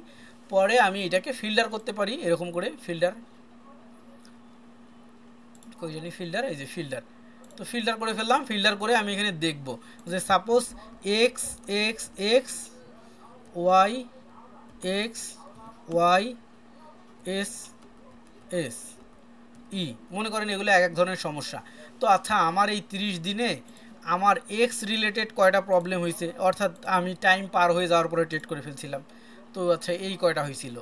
পরে আমি এটাকে ফিল্টার করতে পারি, এরকম করে ফিল্টার, কই জানি ফিল্টার, এই যে ফিল্টার। তো ফিল্টার করে ফেললাম, ফিল্টার করে আমি এখানে দেখব যে suppose x x x y x y s s e, মনে করেন এগুলো এক এক ধরনের সমস্যা। তো আচ্ছা আমার এই 30 দিনে আমার এক্স রিলেটেড কয়টা প্রবলেম হয়েছে, অর্থাৎ আমি টাইম পার হয়ে যাওয়ার পরে ট্রেড করে ফেলছিলাম, তো আচ্ছা এই কয়টা হয়েছিল।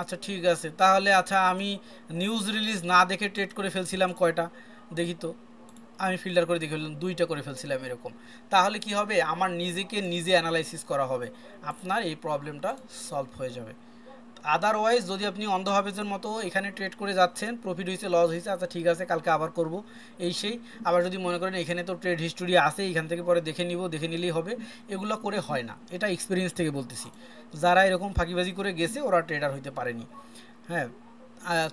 আচ্ছা ঠিক আছে, তাহলে আচ্ছা আমি নিউজ রিলিজ না দেখে ট্রেড করে ফেলছিলাম কয়টা, দেখি তো, আমি ফিল্টার করে দেখে ফেললাম 2টা করে ফেলছিলাম এরকম। তাহলে কি হবে, আমার নিজেকে নিজে অ্যানালাইসিস করা হবে, আপনার এই প্রবলেমটা সলভ হয়ে যাবে। আদারওয়াইজ যদি আপনি অন্ধ হাফেজের মতো এখানে ট্রেড করে যাচ্ছেন, প্রফিট হয়েছে লস হয়েছে, আচ্ছা ঠিক আছে কালকে আবার করব এই সেই, আবার যদি মনে করেন এখানে তো ট্রেড হিস্টোরি আছে, এখান থেকে পরে দেখে নিব, দেখে নিলেই হবে, এগুলো করে হয় না। এটা এক্সপিরিয়েন্স থেকে বলতেছি, যারা এরকম ফাঁকিবাজি করে গেছে ওরা ট্রেডার হইতে পারেনি। হ্যাঁ,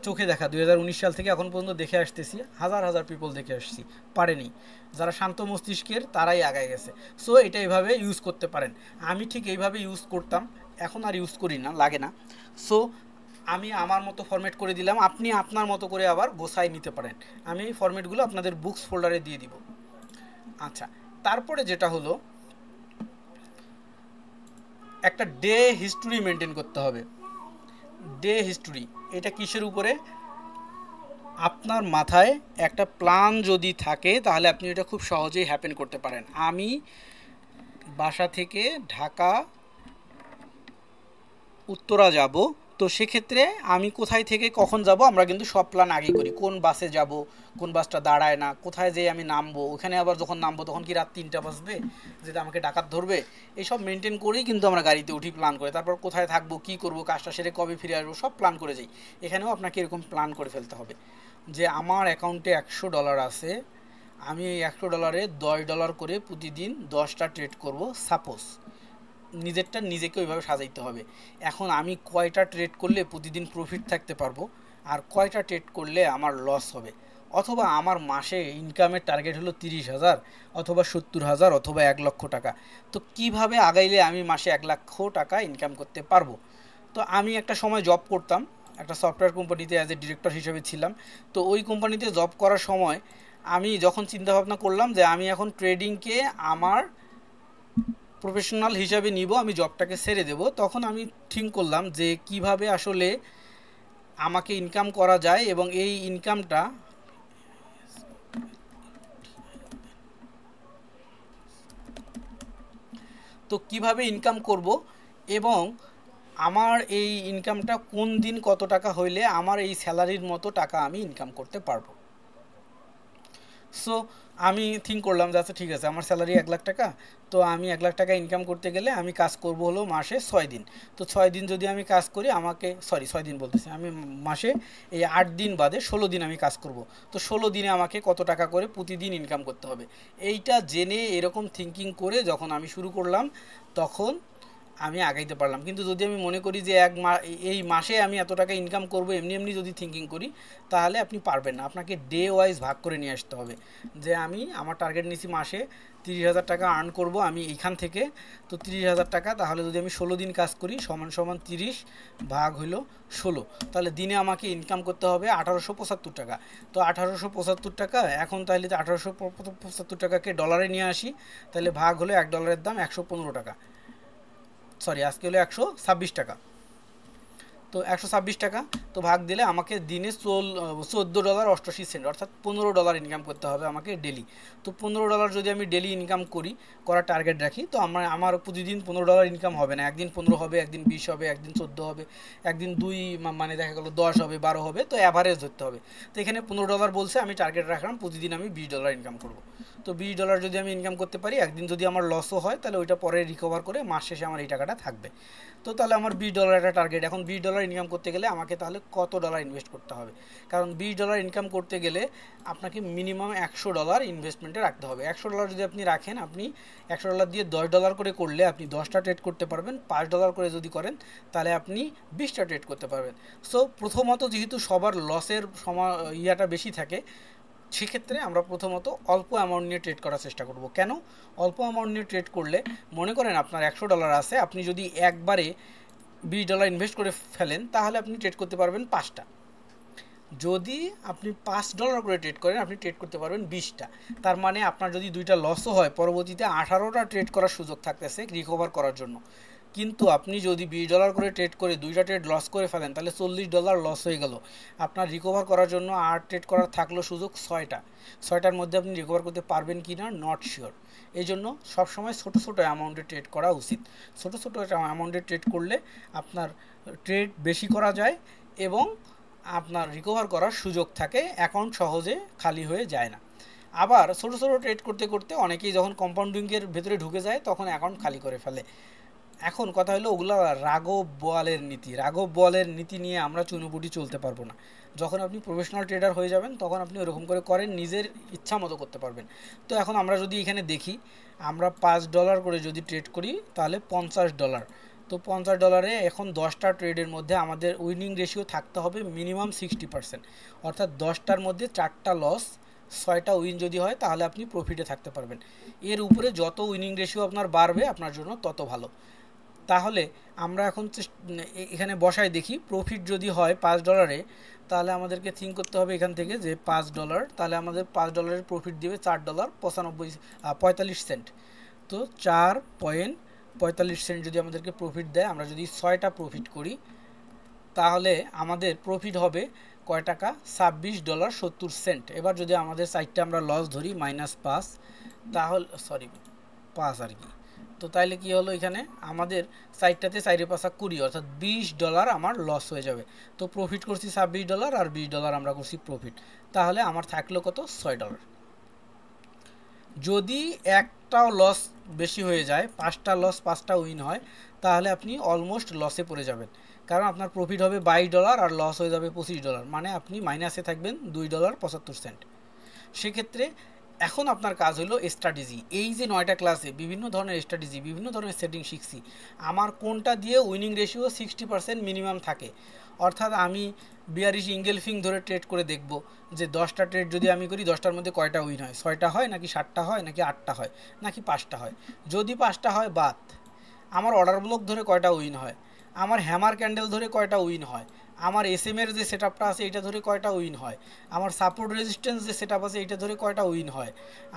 চোখে দেখা 2019 সাল থেকে এখন পর্যন্ত দেখে আসতেছি, হাজার হাজার পিপল দেখে আসছি, পারেনি। যারা শান্ত মস্তিষ্কের তারাই আগায় গেছে। সো এটা এইভাবে ইউজ করতে পারেন। আমি ঠিক এইভাবে ইউজ করতাম, এখন আর ইউজ করি না, লাগে না। সো আমি আমার মতো ফরম্যাট করে দিলাম, আপনি আপনার মতো করে আবার গোছায় নিতে পারেন। আমি এই ফরম্যাটগুলো আপনাদের বুকস ফোল্ডারে দিয়ে দিব। আচ্ছা, তারপরে যেটা হলো একটা ডে হিস্টোরি মেনটেন করতে হবে। ডে হিস্টোরি এটা কিসের উপরে, আপনার মাথায় একটা প্ল্যান যদি থাকে তাহলে আপনি এটা খুব সহজেই হ্যাপেন করতে পারেন। আমি বাসা থেকে ঢাকা উত্তরা যাব, তো সেক্ষেত্রে আমি কোথায় থেকে কখন যাব আমরা কিন্তু সব প্ল্যান আগে করি, কোন বাসে যাব, কোন বাসটা দাঁড়ায় না, কোথায় যেয়ে আমি নামবো, ওখানে আবার যখন নামবো তখন কি রাত 3টা বাজবে, যেটা আমাকে ডাকাত ধরবে, এইসব মেনটেন করেই কিন্তু আমরা গাড়িতে উঠি প্ল্যান করে। তারপর কোথায় থাকবো, কি করব, কাজটা সেরে কবে ফিরে আসবো, সব প্ল্যান করে যাই। এখানেও আপনাকে এরকম প্ল্যান করে ফেলতে হবে যে আমার অ্যাকাউন্টে $100 আছে, আমি এই $100 $10 করে প্রতিদিন 10টা ট্রেড করব, সাপোজ। নিজেরটা নিজেকে ওইভাবে সাজাইতে হবে। এখন আমি কয়টা ট্রেড করলে প্রতিদিন প্রফিট থাকতে পারবো, আর কয়টা ট্রেড করলে আমার লস হবে, অথবা আমার মাসে ইনকামের টার্গেট হলো 30,000 অথবা 70,000 অথবা 1 লক্ষ টাকা। তো কিভাবে আগাইলে আমি মাসে 1 লক্ষ টাকা ইনকাম করতে পারবো। তো আমি একটা সময় জব করতাম, একটা সফটওয়্যার কোম্পানিতে অ্যাজ এ ডিরেক্টর হিসেবে ছিলাম। তো ওই কোম্পানিতে জব করার সময় আমি যখন চিন্তা ভাবনা করলাম যে আমি এখন ট্রেডিংকে আমার প্রফেশনাল হিসাবে নিব, আমি জবটাকে ছেড়ে দেব, তখন আমি ঠিক করলাম যে কিভাবে আসলে আমাকে ইনকাম করা যায়, এবং এই ইনকামটা তো কিভাবে ইনকাম করব, এবং আমার এই ইনকামটা কোন দিন কত টাকা হইলে আমার এই স্যালারির মতো টাকা আমি ইনকাম করতে পারবো। সো আমি থিঙ্ক করলাম যে আচ্ছা ঠিক আছে, আমার স্যালারি 1 লাখ টাকা, তো আমি 1 লাখ টাকা ইনকাম করতে গেলে আমি কাজ করব হলো মাসে 6 দিন। তো 6 দিন যদি আমি কাজ করি, আমাকে 6 দিন বলতেছি, আমি মাসে এই 8 দিন বাদে 16 দিন আমি কাজ করব। তো 16 দিনে আমাকে কত টাকা করে প্রতিদিন ইনকাম করতে হবে, এইটা জেনে এরকম থিঙ্কিং করে যখন আমি শুরু করলাম তখন আমি আগাইতে পারলাম। কিন্তু যদি আমি মনে করি যে এই মাসে আমি এত টাকা ইনকাম করব, এমনি এমনি যদি থিঙ্কিং করি, তাহলে আপনি পারবেন না। আপনাকে ডে ওয়াইজ ভাগ করে নিয়ে আসতে হবে যে আমি আমার টার্গেট নিয়েছি মাসে 30,000 টাকা আর্ন করব আমি এইখান থেকে। তো 30,000 টাকা, তাহলে যদি আমি 16 দিন কাজ করি সমান সমান 30 ভাগ হইল 16, তাহলে দিনে আমাকে ইনকাম করতে হবে 1875 টাকা। তো 1875 টাকা এখন, তাহলে 1875 টাকাকে ডলারে নিয়ে আসি, তাহলে ভাগ হলো $1 দাম 115 টাকা, সরি আজকে হলো 126 টাকা। তো 126 টাকা, তো ভাগ দিলে আমাকে দিনে $14.88, অর্থাৎ $15 ইনকাম করতে হবে আমাকে ডেলি। তো $15 যদি আমি ডেলি ইনকাম করার টার্গেট রাখি, তো আমার প্রতিদিন $15 ইনকাম হবে না, একদিন 15 হবে, একদিন 20 হবে, একদিন 14 হবে, একদিন 2 মানে দেখা গেলো 10 হবে, 12 হবে, তো অ্যাভারেজ ধরতে হবে। তো এখানে $15 বলছে, আমি টার্গেট রাখলাম প্রতিদিন আমি $20 ইনকাম করব। তো $20 যদি আমি ইনকাম করতে পারি, একদিন যদি আমার লসও হয় তাহলে ওইটা পরে রিকভার করে মাস শেষে আমার এই টাকাটা থাকবে। তো তাহলে আমার $20 একটা টার্গেট। এখন $20 ডলার ইনকাম করতে গেলে আমাকে তাহলে কত ডলার ইনভেস্ট করতে হবে? কারণ $20 ইনকাম করতে গেলে আপনাকে মিনিমাম $100 ইনভেস্টমেন্টে রাখতে হবে। $100 যদি আপনি রাখেন, আপনি $100 দিয়ে $10 করে করলে আপনি 10টা ট্রেড করতে পারবেন। $5 করে যদি করেন তাহলে আপনি 20টা ট্রেড করতে পারবেন। সো প্রথমত যেহেতু সবার লসের ইয়াটা বেশি থাকে, সেক্ষেত্রে আমরা প্রথমত অল্প অ্যামাউন্ট নিয়ে ট্রেড করার চেষ্টা করব। কেন? অল্প অ্যামাউন্ট নিয়ে ট্রেড করলে, মনে করেন আপনার $100 আছে, আপনি যদি একবারে $20 ইনভেস্ট করে ফেলেন তাহলে আপনি ট্রেড করতে পারবেন 5টা। যদি আপনি $5 করে ট্রেড করেন, আপনি ট্রেড করতে পারবেন 20টা। তার মানে আপনার যদি 2টা লসও হয়, পরবর্তীতে 18টা ট্রেড করার সুযোগ থাকতেছে রিকভার করার জন্য। কিন্তু আপনি যদি $20 করে ট্রেড করে 2টা ট্রেড লস করে ফেলেন তাহলে $40 লস হয়ে গেল। আপনার রিকভার করার জন্য আর ট্রেড করার থাকলো সুযোগ 6টার মধ্যে আপনি রিকভার করতে পারবেন কি না, নট শিওর। এই জন্য সবসময় ছোটো ছোটো অ্যামাউন্টে ট্রেড করা উচিত। ছোটো ছোটো অ্যামাউন্টে ট্রেড করলে আপনার ট্রেড বেশি করা যায় এবং আপনার রিকভার করার সুযোগ থাকে, অ্যাকাউন্ট সহজে খালি হয়ে যায় না। আবার ছোটো ছোটো ট্রেড করতে করতে অনেকেই যখন কম্পাউন্ডিংয়ের ভেতরে ঢুকে যায় তখন অ্যাকাউন্ট খালি করে ফেলে। এখন কথা হলো ওগুলো রাঘব বোয়ালের নীতি নিয়ে আমরা চুনোপুটি চলতে পারবো না। যখন আপনি প্রফেশনাল ট্রেডার হয়ে যাবেন তখন আপনি ওরকম করে করেন, নিজের ইচ্ছা মতো করতে পারবেন। তো এখন আমরা যদি এখানে দেখি, আমরা $5 করে যদি ট্রেড করি তাহলে $50। তো $50 এখন 10টা ট্রেডের মধ্যে আমাদের উইনিং রেশিও থাকতে হবে মিনিমাম 60%। অর্থাৎ 10টার মধ্যে 4টা লস, 6টা উইন যদি হয় তাহলে আপনি প্রফিটে থাকতে পারবেন। এর উপরে যত উইনিং রেশিও আপনার বাড়বে আপনার জন্য তত ভালো। তাহলে আমরা এখন এখানে বসায় দেখি, প্রফিট যদি হয় $5, তাহলে আমাদেরকে থিঙ্ক করতে হবে এখান থেকে যে $5, তাহলে আমাদের $5 প্রফিট দেবে $4.45। তো 4.45 যদি আমাদেরকে প্রফিট দেয়, আমরা যদি 6টা প্রফিট করি তাহলে আমাদের প্রফিট হবে কয় টাকা, $26.70। এবার যদি আমাদের সাইডটা আমরা লস ধরি -5, তাহলে 5 আর কি। তো তাইলে কি হলো, এখানে আমাদের সাইডটাতে 4×5=20, অর্থাৎ $20 আমার লস হয়ে যাবে। তো প্রফিট করছি $26 আর $20 আমরা করছি প্রফিট, তাহলে আমার থাকলো কত, $6। যদি একটাও লস বেশি হয়ে যায়, 5টা লস 5টা উইন হয়, তাহলে আপনি অলমোস্ট লসে পড়ে যাবেন। কারণ আপনার প্রফিট হবে $22 আর লস হয়ে যাবে $25, মানে আপনি মাইনাসে থাকবেন $2.75। সেক্ষেত্রে এখন আপনার কাজ হলো স্ট্র্যাটেজি। এই যে 9টা ক্লাসে বিভিন্ন ধরনের স্ট্র্যাটেজি, বিভিন্ন ধরনের সেটিং শিখছি, আমার কোনটা দিয়ে উইনিং রেশিও 60% মিনিমাম থাকে। অর্থাৎ আমি বিয়ারিশ ইঙ্গেলফিং ধরে ট্রেড করে দেখব যে 10টা ট্রেড যদি আমি করি 10টার মধ্যে কয়টা উইন হয়, 6টা হয় নাকি 7টা হয় নাকি 8টা হয় নাকি 5টা হয়। যদি 5টা হয় বাদ, আমার অর্ডার ব্লক ধরে কয়টা উইন হয়, আমার হ্যামার ক্যান্ডেল ধরে কয়টা উইন হয়, আমার এসএমের যে সেটআপটা আছে এটা ধরে কয়টা উইন হয়, আমার সাপোর্ট রেজিস্ট্যান্স যে সেটআপ আছে এটা ধরে কয়টা উইন হয়।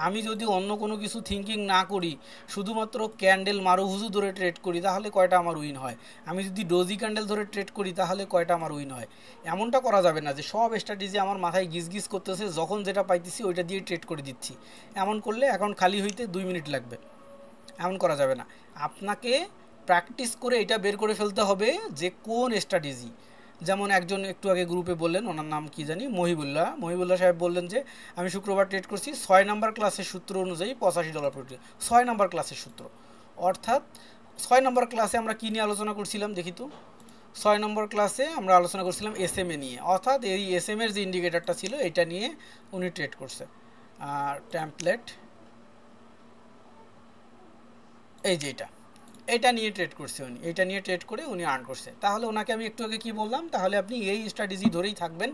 আমি যদি অন্য কোনো কিছু থিঙ্কিং না করি, শুধুমাত্র ক্যান্ডেল মারুহুজু ধরে ট্রেড করি তাহলে কয়টা আমার উইন হয়, আমি যদি ডোজি ক্যান্ডেল ধরে ট্রেড করি তাহলে কয়টা আমার উইন হয়। এমনটা করা যাবে না যে সব স্ট্র্যাটেজি আমার মাথায় গিজ করতেছে, যখন যেটা পাইতেছি ওইটা দিয়ে ট্রেড করে দিচ্ছি। এমন করলে অ্যাকাউন্ট খালি হইতে 2 মিনিট লাগবে। এমন করা যাবে না। আপনাকে প্র্যাকটিস করে এটা বের করে ফেলতে হবে যে কোন স্ট্র্যাটেজি। যেমন একজন একটু আগে গ্রুপে বললেন, ওনার নাম কি জানি, মহিবুল্লাহ সাহেব বললেন যে আমি শুক্রবার ট্রেড করছি 6 নাম্বার ক্লাসের সূত্র অনুযায়ী $85 প্রফিট। 6 নাম্বার ক্লাসের সূত্র, অর্থাৎ 6 নাম্বার ক্লাসে আমরা কী নিয়ে আলোচনা করছিলাম দেখি তো। 6 নম্বর ক্লাসে আমরা আলোচনা করছিলাম এসএমএ নিয়ে, অর্থাৎ এই এসএমএর যে ইন্ডিকেটারটা ছিল এটা নিয়ে উনি ট্রেড করছে। আর টেমপ্লেট এই যে এটা নিয়ে ট্রেড করছে উনি, এটা নিয়ে ট্রেড করে উনি আর্ন করছে। তাহলে ওনাকে আমি একটু আগে কী বললাম, তাহলে আপনি এই স্ট্র্যাটেজি ধরেই থাকবেন,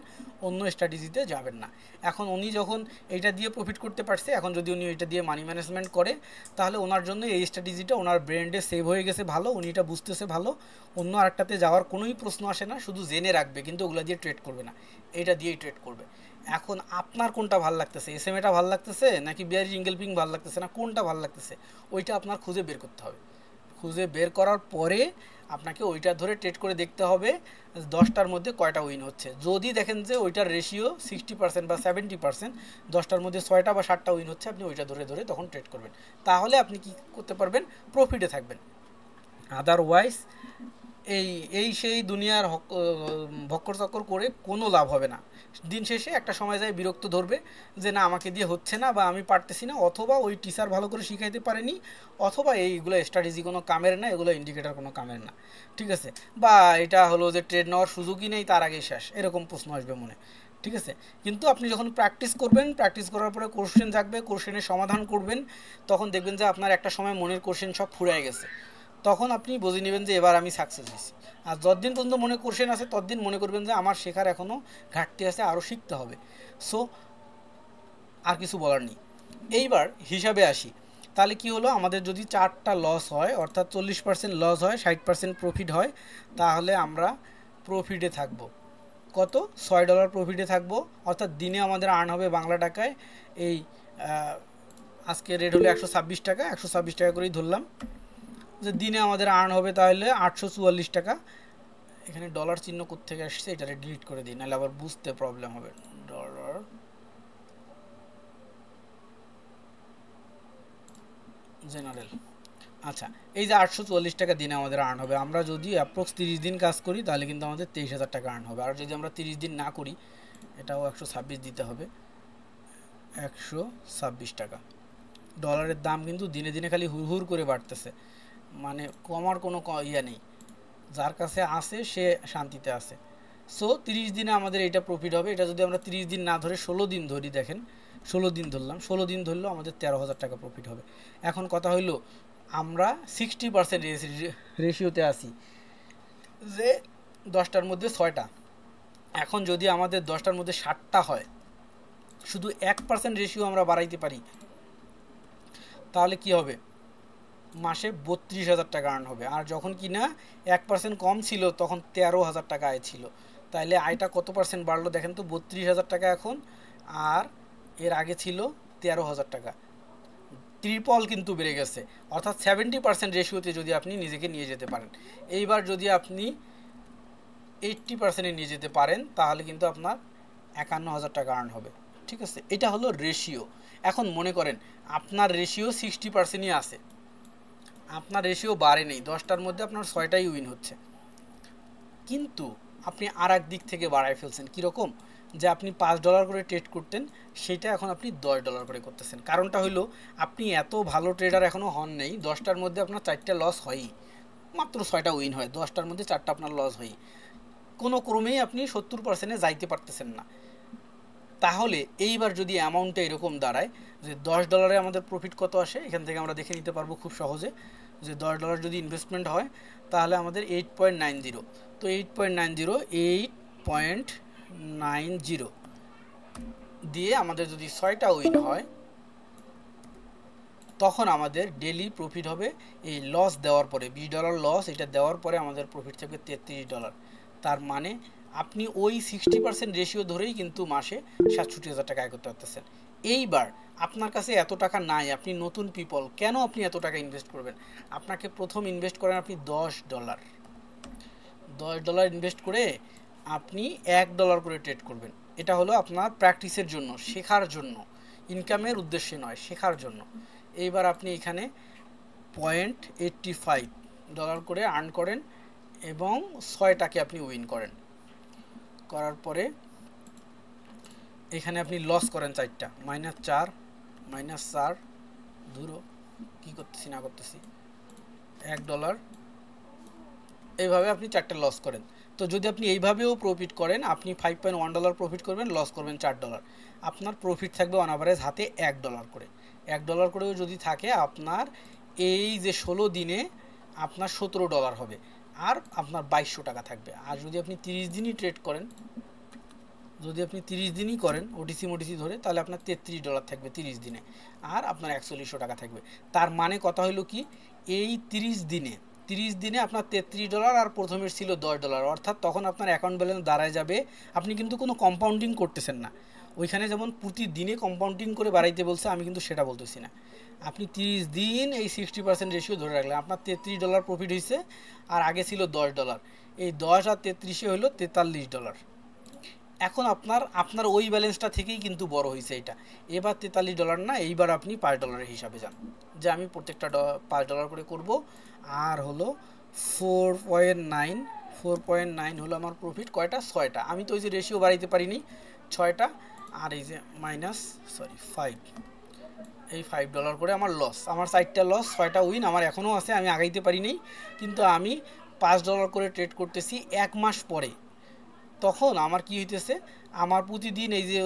অন্য স্ট্র্যাটেজিতে যাবেন না। এখন উনি যখন এইটা দিয়ে প্রফিট করতে পারছে, এখন যদি উনি এটা দিয়ে মানি ম্যানেজমেন্ট করে তাহলে ওনার জন্য এই স্ট্র্যাটেজিটা ওনার ব্রেন্ডে সেভ হয়ে গেছে ভালো, উনি এটা বুঝতেছে ভালো, অন্য আরেকটাতে যাওয়ার কোনোই প্রশ্ন আসে না, শুধু জেনে রাখবে কিন্তু ওগুলা দিয়ে ট্রেড করবে না, এটা দিয়েই ট্রেড করবে। এখন আপনার কোনটা ভালো লাগতেছে, এসএমএটা ভালো লাগতেছে নাকি বিয়ারিশ ইঙ্গেলফিং ভালো লাগতেছে, না কোনটা ভালো লাগতেছে, ওইটা আপনার খুঁজে বের করতে হবে। খুঁজে বের করার পরে আপনাকে ওইটা ধরে ট্রেড করে দেখতে হবে 10টার মধ্যে কয়টা উইন হচ্ছে। যদি দেখেন যে ওইটার রেশিও 60% বা 70%, 10টার মধ্যে 6টা বা 7টা উইন হচ্ছে, আপনি ওইটা ধরে তখন ট্রেড করবেন। তাহলে আপনি কি করতে পারবেন, প্রফিটে থাকবেন। আদারওয়াইজ এই এই সেই দুনিয়ার ভক্কর চক্কর করে কোনো লাভ হবে না। দিন শেষে একটা সময় যায় বিরক্ত ধরবে যে না আমাকে দিয়ে হচ্ছে না বা আমি পারতেছি না, অথবা ওই টিচার ভালো করে শিখাইতে পারেনি, অথবা এইগুলো স্ট্র্যাটেজি কোনো কামের না, এগুলো ইন্ডিকেটর কোনো কামের না, ঠিক আছে, বা এটা হলো যে ট্রেড নেওয়ার সুযোগই নেই, তার আগেই শেষ, এরকম প্রশ্ন আসবে মনে, ঠিক আছে। কিন্তু আপনি যখন প্র্যাকটিস করবেন, প্র্যাকটিস করার পরে কোশ্চেন জাগবে, কোশ্চেনের সমাধান করবেন, তখন দেখবেন যে আপনার একটা সময় মনের কোশ্চেন সব ফুরায় গেছে, তখন আপনি বুঝে নেবেন যে এবার আমি সাকসেস হয়েছি। আর যতদিন পর্যন্ত মনে কোশ্চেন আছে ততদিন মনে করবেন যে আমার শেখার এখনও ঘাটতি আছে, আরও শিখতে হবে। সো আর কিছু বলার নেই। এইবার হিসাবে আসি, তাহলে কি হলো, আমাদের যদি 4টা লস হয়, অর্থাৎ 40% লস হয়, 60% প্রফিট হয়, তাহলে আমরা প্রফিটে থাকবো কত, $6 প্রফিটে থাকবো। অর্থাৎ দিনে আমাদের আর্ন হবে বাংলা টাকায়, এই আজকে রেট হলো 126 টাকা, 126 টাকা করেই ধরলাম যে দিনে আমাদের আর্ন হবে তাহলে 844 টাকা। এখানে ডলার চিহ্ন কোত্থেকে আসছে, এটা ডিলিট করে দিই, নাহলে আবার বুঝতে প্রবলেম হবে। ডলার জেনারেল, আচ্ছা, এই যে 844 টাকা দিনে আমাদের আর্ন হবে, আমরা যদি অ্যাপ্রক্স 30 দিন কাজ করি তাহলে কিন্তু আমাদের 23,000 টাকা আর্ন হবে। আর যদি আমরা 30 দিন না করি, এটাও 126 দিতে হবে, 126 টাকা। ডলারের দাম কিন্তু দিনে দিনে খালি হুড় হুড় করে বাড়তেছে, মানে কমার কোনো ইয়ে নেই, যার কাছে আছে সে শান্তিতে আছে। সো 30 দিনে আমাদের এটা প্রফিট হবে। এটা যদি আমরা 30 দিন না ধরে 16 দিন ধরি, দেখেন 16 দিন ধরলাম, 16 দিন ধরলেও আমাদের 13,000 টাকা প্রফিট হবে। এখন কথা হইলো, আমরা 60% রেশিওতে আসি, যে 10টার মধ্যে 6টা। এখন যদি আমাদের 10টার মধ্যে 7টা হয়, শুধু 1% রেশিও আমরা বাড়াইতে পারি, তাহলে কি হবে, মাসে 32,000 টাকা আর্ন হবে। আর যখন কি না 1% কম ছিল তখন 13,000 টাকা আয় ছিল, তাইলে আয়টা কত পার্সেন্ট বাড়লো দেখেন তো, 32,000 টাকা এখন, আর এর আগে ছিল 13,000 টাকা, ট্রিপল কিন্তু বেড়ে গেছে। অর্থাৎ 70% রেশিওতে যদি আপনি নিজেকে নিয়ে যেতে পারেন, এইবার যদি আপনি 80%-এ নিয়ে যেতে পারেন, তাহলে কিন্তু আপনার 51,000 টাকা আর্ন হবে, ঠিক আছে। এটা হলো রেশিও। এখন মনে করেন আপনার রেশিও 60%ই আছে, আপনার রেশিও বাড়ে নেই, 10টার মধ্যে আপনার 6টাই উইন হচ্ছে, কিন্তু আপনি আর এক দিক থেকে বাড়ায় ফেলছেন। কীরকম, যে আপনি $5 করে ট্রেড করতেন, সেটা এখন আপনি $10 করে করতেছেন। কারণটা হলো আপনি এত ভালো ট্রেডার এখনও হন নেই, 10টার মধ্যে আপনার 4টা লস হয়ই, মাত্র 6টা উইন হয়, 10টার মধ্যে 4টা আপনার লস হয়ই, কোনো ক্রমেই আপনি 70%-এ যাইতে পারতেছেন না। তাহলে এইবার যদি অ্যামাউন্টটা এরকম দাঁড়ায় যে $10 আমাদের প্রফিট কত আসে, এখান থেকে আমরা দেখে নিতে পারবো খুব সহজে, যে $10 যদি ইনভেস্টমেন্ট হয় তাহলে আমাদের 8.90, তো 8.90 দিয়ে আমাদের যদি 6টা উইন হয়, তখন আমাদের ডেলি প্রফিট হবে এই লস দেওয়ার পরে, $20 লস, এটা দেওয়ার পরে আমাদের প্রফিট থাকবে $33। তার মানে আপনি ওই 60% রেশিও ধরেই কিন্তু মাসে 67,000 টাকা আয় করতে পারতেছেন। এইবার আপনার কাছে এত টাকা নাই, আপনি নতুন পিপল, কেন আপনি এত টাকা ইনভেস্ট করবেন? আপনাকে প্রথম ইনভেস্ট করেন আপনি $10, $10 ইনভেস্ট করে আপনি $1 করে ট্রেড করবেন। এটা হলো আপনার প্র্যাকটিসের জন্য, শেখার জন্য, ইনকামের উদ্দেশ্যে নয়, শেখার জন্য। এইবার আপনি এখানে $0.85 করে আর্ন করেন এবং 6টাকে আপনি উইন করেন, করার পরে এখানে আপনি লস করেন 4টা, -4 ধরো কী করতেছি না করতেছি, $1, এইভাবে আপনি 4টা লস করেন। তো যদি আপনি এইভাবেও প্রফিট করেন, আপনি $5.1 প্রফিট করবেন, লস করবেন $4, আপনার প্রফিট থাকবে অন অ্যাভারেজ হাতে $1 করে। $1 করেও যদি থাকে, আপনার এই যে 16 দিনে আপনার $17 হবে, আর আপনার 2200 টাকা থাকবে। আর যদি আপনি 30 দিনই ট্রেড করেন, যদি আপনি 30 দিনই করেন ওটিসি মোটিসি ধরে, তাহলে আপনার $33 থাকবে 30 দিনে, আর আপনার 4100 টাকা থাকবে। তার মানে কথা হলো কি, এই 30 দিনে আপনার $33 আর প্রথমের ছিল $10, অর্থাৎ তখন আপনার অ্যাকাউন্ট ব্যালেন্স দাঁড়ায় যাবে। আপনি কিন্তু কোনো কম্পাউন্ডিং করতেছেন না, ওইখানে যেমন প্রতিদিনে কম্পাউন্ডিং করে বাড়াইতে বলছে, আমি কিন্তু সেটা বলতেছি না। আপনি 30 দিন এই 60% রেশিও ধরে রাখলেন, আপনার $33 প্রফিট হয়েছে, আর আগে ছিল $10, এই 10 আর 33 হলো $43। এখন আপনার ওই ব্যালেন্সটা থেকেই কিন্তু বড় হয়েছে এটা। এবার $43 না, এইবার আপনি $5 হিসাবে যান, যে আমি প্রত্যেকটা $5 করে করব, আর হলো 4.9 হলো আমার প্রফিট কয়টা 6টা। আমি তো ওই যে রেশিও বাড়াইতে পারিনি 6টা, আর এই যে মাইনাস 5, এই $5 করে আমার লস, আমার 4টা লস 6টা উইন আমার এখনও আছে, আমি আগাইতে পারিনি। কিন্তু আমি $5 করে ট্রেড করতেছি 1 মাস পরে। তখন আমার কি হইতেছে, আমার প্রতিদিন এই যে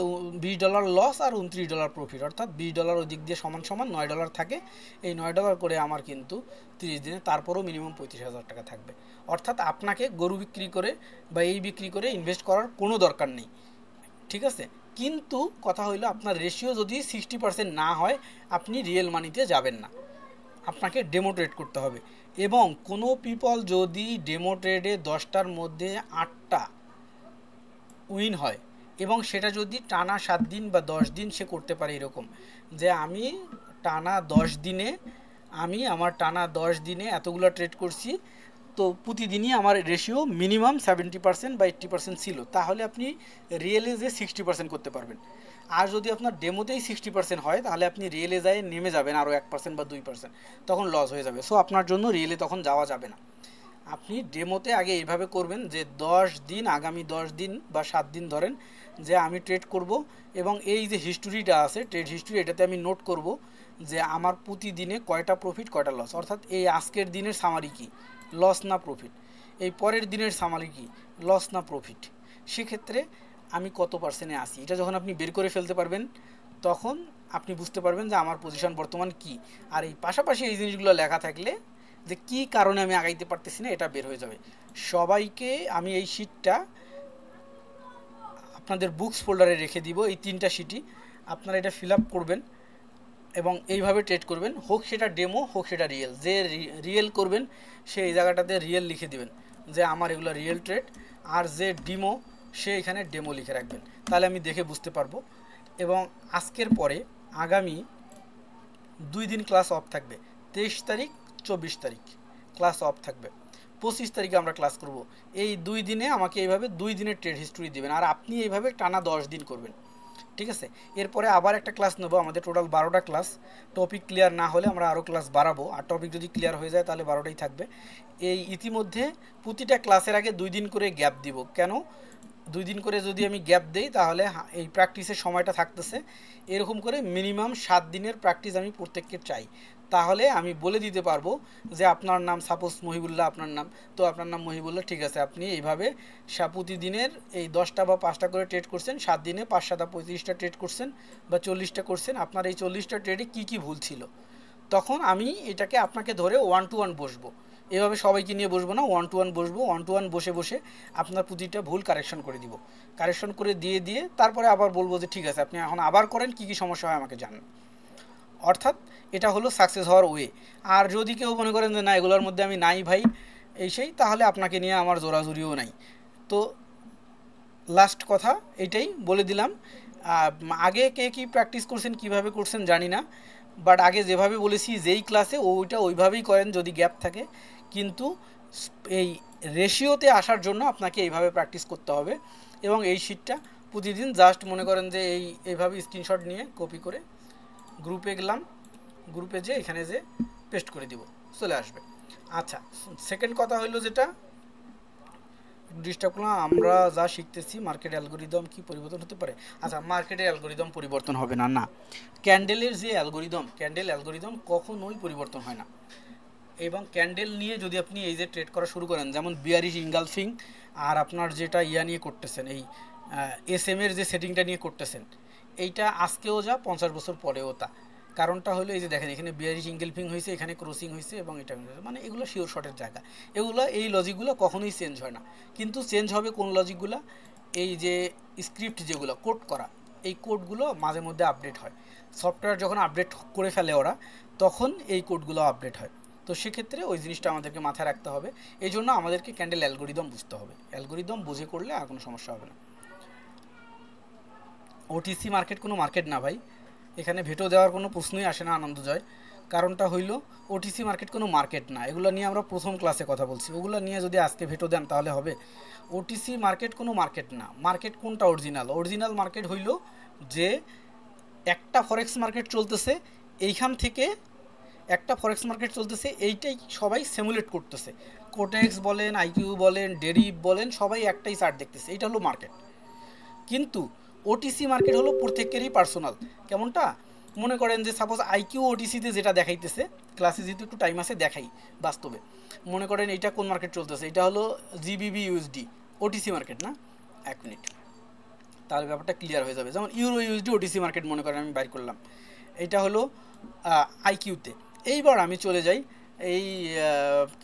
$20 লস আর $29 প্রফিট, অর্থাৎ $20 ওই দিক দিয়ে সমান সমান $9 থাকে। এই $9 করে আমার কিন্তু 30 দিনে তারপরও মিনিমাম 35,000 টাকা থাকবে। অর্থাৎ আপনাকে গরু বিক্রি করে বা এই বিক্রি করে ইনভেস্ট করার কোনো দরকার নেই, ঠিক আছে। কিন্তু কথা হইলো আপনার রেশিও যদি 60% না হয় আপনি রিয়েল মানিতে যাবেন না, আপনাকে ডেমো ট্রেড করতে হবে। এবং কোনো পিপল যদি ডেমো ট্রেডে 10টার মধ্যে 8টা উইন হয় এবং সেটা যদি টানা 7 দিন বা 10 দিন সে করতে পারে, এরকম যে আমি আমার টানা 10 দিনে এতগুলো ট্রেড করছি, তো প্রতিদিনই আমার রেশিও মিনিমাম 70% বা 80% ছিল, তাহলে আপনি রিয়েলে যে 60% করতে পারবেন। আর যদি আপনার ডেমোতেই 60% হয় তাহলে আপনি রিয়েলে যায় নেমে যাবেন আরও 1% বা 2%, তখন লস হয়ে যাবে। সো আপনার জন্য রিয়েলে তখন যাওয়া যাবে না। আপনি ডেমোতে আগে এইভাবে করবেন যে 10 দিন, আগামী 10 দিন বা 7 দিন ধরেন যে আমি ট্রেড করব, এবং এই যে হিস্টোরিটা আছে ট্রেড হিস্টোরি, এটাতে আমি নোট করব যে আমার প্রতিদিনে কয়টা প্রফিট কয়টা লস, অর্থাৎ এই আজকের দিনের সামারি কি, লস না প্রফিট, এই পরের দিনের সামারি কি, লস না প্রফিট, সেক্ষেত্রে আমি কত পার্সেন্টে আসি, এটা যখন আপনি বের করে ফেলতে পারবেন তখন আপনি বুঝতে পারবেন যে আমার পজিশন বর্তমান কি। আর এই পাশাপাশি এই জিনিসগুলো লেখা থাকলে যে কি কারণে আমি আগাইতে পারতেছি না এটা বের হয়ে যাবে। সবাইকে আমি এই শিটটা আপনাদের বুকস ফোল্ডারে রেখে দিব, এই 3টা শিটই আপনারা এটা ফিল আপ করবেন এবং এইভাবে ট্রেড করবেন, হোক সেটা ডেমো হোক সেটা রিয়েল। যে রিয়েল করবেন সে এই জায়গাটাতে রিয়েল লিখে দিবেন যে আমার এগুলো রিয়েল ট্রেড, আর যে ডিমো সে এখানে ডেমো লিখে রাখবেন, তাহলে আমি দেখে বুঝতে পারবো। এবং আজকের পরে আগামী 2 দিন ক্লাস অফ থাকবে, 23 তারিখ 24 তারিখ ক্লাস অফ থাকবে, 25 তারিখে আমরা ক্লাস করব। এই 2 দিনে আমাকে এইভাবে 2 দিনের ট্রেড হিস্ট্রি দেবেন, আর আপনি এইভাবে টানা 10 দিন করবেন, ঠিক আছে। এরপরে আবার একটা ক্লাস নেব, আমাদের টোটাল 12টা ক্লাস। টপিক ক্লিয়ার না হলে আমরা আরও ক্লাস বাড়াবো, আর টপিক যদি ক্লিয়ার হয়ে যায় তাহলে 12টাই থাকবে। এই ইতিমধ্যে প্রতিটা ক্লাসের আগে 2 দিন করে গ্যাপ দিব। কেন 2 দিন করে যদি আমি গ্যাপ দেই তাহলে এই প্র্যাকটিসের সময়টা থাকতেছে, এরকম করে মিনিমাম 7 দিনের প্র্যাকটিস আমি প্রত্যেককে চাই। তাহলে আমি বলে দিতে পারবো যে আপনার নাম সাপোজ মহিবুল্লাহ, আপনার নাম, তো আপনার নাম মহিবুল্লাহ, ঠিক আছে, আপনি এইভাবে প্রতিদিনের এই 10টা বা 5টা করে ট্রেড করছেন, 7 দিনে 5 7 35টা ট্রেড করছেন বা 40টা করছেন, আপনার এই 40টা ট্রেডে কী কী ভুল ছিল, তখন আমি এটাকে আপনাকে ধরে 1 to 1 বসবো। এভাবে সবাইকে নিয়ে বসবো না, 1 to 1 বসবো। 1 to 1 বসে বসে আপনার প্রতিটা ভুল কারেকশন করে দিব, কারেকশন করে দিয়ে তারপরে আবার বলবো যে ঠিক আছে আপনি এখন আবার করেন, কী কী সমস্যা হয় আমাকে জানান। অর্থাৎ এটা হলো সাকসেস হওয়ার ওয়ে। আর যদি কেউ মনে করেন যে না এগুলোর মধ্যে আমি নাই ভাই এই সেই, তাহলে আপনাকে নিয়ে আমার জোরাজুরিও নাই। তো লাস্ট কথা এটাই বলে দিলাম। আগে কে কী প্র্যাকটিস করছেন কিভাবে করছেন জানি না, বাট আগে যেভাবে বলেছি যেই ক্লাসে ওইটা ওইভাবেই করেন যদি গ্যাপ থাকে, কিন্তু এই রেশিওতে আসার জন্য আপনাকে এইভাবে প্র্যাকটিস করতে হবে। এবং এই শিটটা প্রতিদিন জাস্ট মনে করেন যে এইভাবে স্ক্রিনশট নিয়ে কপি করে গ্রুপে গেলাম, গ্রুপে যে এখানে যে পেস্ট করে দিব, চলে আসবে। আচ্ছা, সেকেন্ড কথা হলো যেটা ডিস্টার্ব করলাম, আমরা যা শিখতেছি মার্কেট অ্যালগোরিদম কি পরিবর্তন হতে পারে? আচ্ছা, মার্কেটের অ্যালগোরিদম পরিবর্তন হবে না, না। ক্যান্ডেলের যে ক্যান্ডেল অ্যালগোরিদম কখনোই পরিবর্তন হয় না। এবং ক্যান্ডেল নিয়ে যদি আপনি এই যে ট্রেড করা শুরু করেন, যেমন বিয়ারিশ ইনগালফিং, আর আপনার যেটা নিয়ে করতেছেন এই SM এর যে সেটিংটা নিয়ে করতেছেন, এইটা আজকেও যা 50 বছর পরেও তা। কারণটা হলো এই যে দেখেন এখানে বিয়ারিশ ইনগালফিং হয়েছে, এখানে ক্রসিং হয়েছে এবং এটা মানে এগুলো শিওর শর্টের জায়গা। এই লজিকগুলো কখনোই চেঞ্জ হয় না। কিন্তু চেঞ্জ হবে কোন লজিকগুলো? এই যে স্ক্রিপ্ট যেগুলো কোড করা, এই কোডগুলো মাঝে মধ্যে আপডেট হয়। সফটওয়্যার যখন আপডেট করে ফেলে ওরা, তখন এই কোডগুলো আপডেট হয়। তো সেক্ষেত্রে ওই জিনিসটা আমাদেরকে মাথায় রাখতে হবে। এই জন্য আমাদেরকে ক্যান্ডেল অ্যালগোরিদম বুঝতে হবে, অ্যালগোরিদম বুঝে করলে আর কোনো সমস্যা হবে না। OTC মার্কেট কোনো মার্কেট না ভাই, এখানে ভেটো দেওয়ার কোনো প্রশ্নই আসে না আনন্দজয়। কারণটা হইল OTC মার্কেট কোনো মার্কেট না, এগুলো নিয়ে আমরা প্রথম ক্লাসে কথা বলছি, ওগুলো নিয়ে যদি আজকে ভেটো দেন তাহলে হবে? OTC মার্কেট কোনো মার্কেট না। মার্কেট কোনটা? অরিজিনাল মার্কেট হইল যে একটা ফরেক্স মার্কেট চলতেছে, এইখান থেকে একটা ফরেক্স মার্কেট চলতেছে, এইটাই সবাই সিমুলেট করতেছে, কোটেক্স বলেন, আইকিউ বলেন, ডেরিভ বলেন, সবাই একটাই চার্ট দেখতেছে, এটা হলো মার্কেট। কিন্তু ওটিসি মার্কেট হলো প্রত্যেকেরই পার্সোনাল। কেমনটা? মনে করেন যে সাপোজ আইকিউ ওটিসিতে যেটা দেখাইতেছে, ক্লাসে যেহেতু একটু টাইম আছে দেখাই বাস্তবে। মনে করেন এইটা কোন মার্কেট চলতেছে, এটা হলো জিবিবি ইউএসডি, ওটিসি মার্কেট না? 1 মিনিট, তাহলে ব্যাপারটা ক্লিয়ার হয়ে যাবে। যেমন ইউরো ইউএসডি ওটিসি মার্কেট মনে করেন আমি বাইর করলাম, এটা হলো আইকিউতে। এইবার আমি চলে যাই এই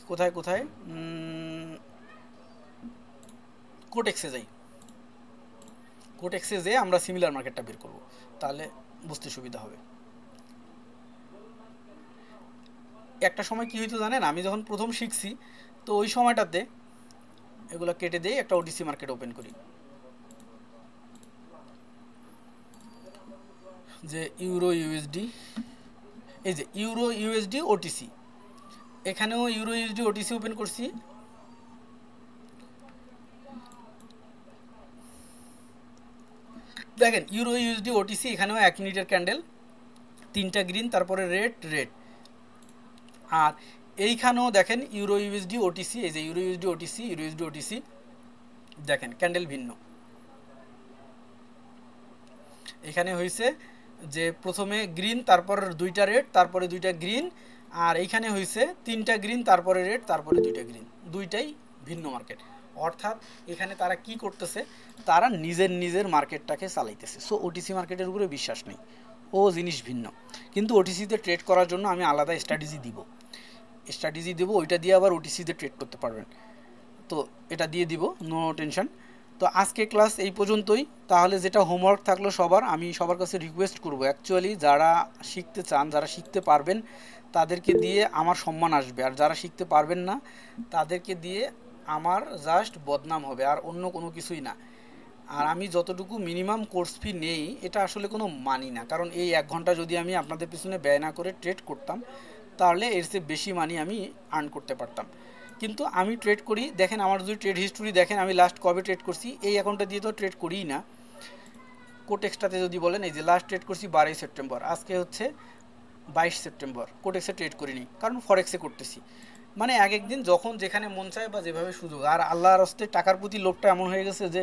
কোথায় কোথায় কোটেক্সে যাই। কোটেক্সে যেয়ে আমরা সিমিলার মার্কেটটা বের করব, তাহলে বুঝতে সুবিধা হবে। একটা সময় কি হইতো জানেন, আমি যখন প্রথম শিখছি, তো ওই সময়টাতে এগুলো কেটে দিয়ে একটা ওটিসি মার্কেট ওপেন করি, যে ইউরো ইউএসডি, এই যে ইউরো ইউএসডি ওটিসি, এখানেও ইউরো ইউএসডি ওটিসি ওপেন করছি। দেখেন ইউরো ইউএসডি ওটিসি, এখানেও 1 মিনিটের ক্যান্ডেল, 3টা গ্রিন, তারপরে রেড রেড। আর এইখানেও দেখেন ইউরো ইউএসডি ওটিসি, এই যে euro USD OTC, euro USD OTC, দেখেন ক্যান্ডেল ভিন্ন। এখানে হয়েছে যে প্রথমে গ্রিন, তারপর 2টা রেড, তারপরে 2টা গ্রিন, আর এইখানে হয়েছে 3টা গ্রিন, তারপরে রেড, তারপরে 2টা গ্রিন, দুইটাই ভিন্ন মার্কেট। অর্থাৎ এখানে তারা কি করতেছে, তারা নিজের নিজের মার্কেটটাকে চালাইতেছে। সো ওটিসি মার্কেটের উপরে বিশ্বাস নেই, ও জিনিস ভিন্ন। কিন্তু ওটিসিতে ট্রেড করার জন্য আমি আলাদা স্ট্র্যাটেজি দিব, ওইটা দিয়ে আবার ওটিসিতে ট্রেড করতে পারবেন। তো এটা দিয়ে দিব, নো টেনশন। তো আজকে ক্লাস এই পর্যন্তই। তাহলে যেটা হোমওয়ার্ক থাকলো সবার, আমি সবার কাছে রিকোয়েস্ট করব, অ্যাকচুয়ালি যারা শিখতে চান, যারা শিখতে পারবেন তাদেরকে দিয়ে আমার সম্মান আসবে, আর যারা শিখতে পারবেন না তাদেরকে দিয়ে আমার জাস্ট বদনাম হবে, আর অন্য কোনো কিছুই না। আর আমি যতটুকু মিনিমাম কোর্স ফি নেই, এটা আসলে কোনো মানি না, কারণ এই 1 ঘন্টা যদি আমি আপনাদের পিছনে ব্যয় না করে ট্রেড করতাম, তাহলে এর চেয়ে বেশি মানি আমি আর্ন করতে পারতাম। কিন্তু আমি ট্রেড করি, দেখেন আমার যদি ট্রেড হিস্টোরি দেখেন, আমি লাস্ট কবে ট্রেড করছি, এই অ্যাকাউন্টটা দিয়ে তো ট্রেড করিই না। কোটেক্সটাতে যদি বলেন, এই যে লাস্ট ট্রেড করছি 12ই সেপ্টেম্বর, আজকে হচ্ছে 22 সেপ্টেম্বর, কোটেক্সে ট্রেড করিনি, কারণ ফরেক্সে করতেছি। মানে এক এক দিন যখন যেখানে মন চায় বা যেভাবে সুযোগ। আর আল্লাহর হস্তে টাকার প্রতি লোভটা এমন হয়ে গেছে যে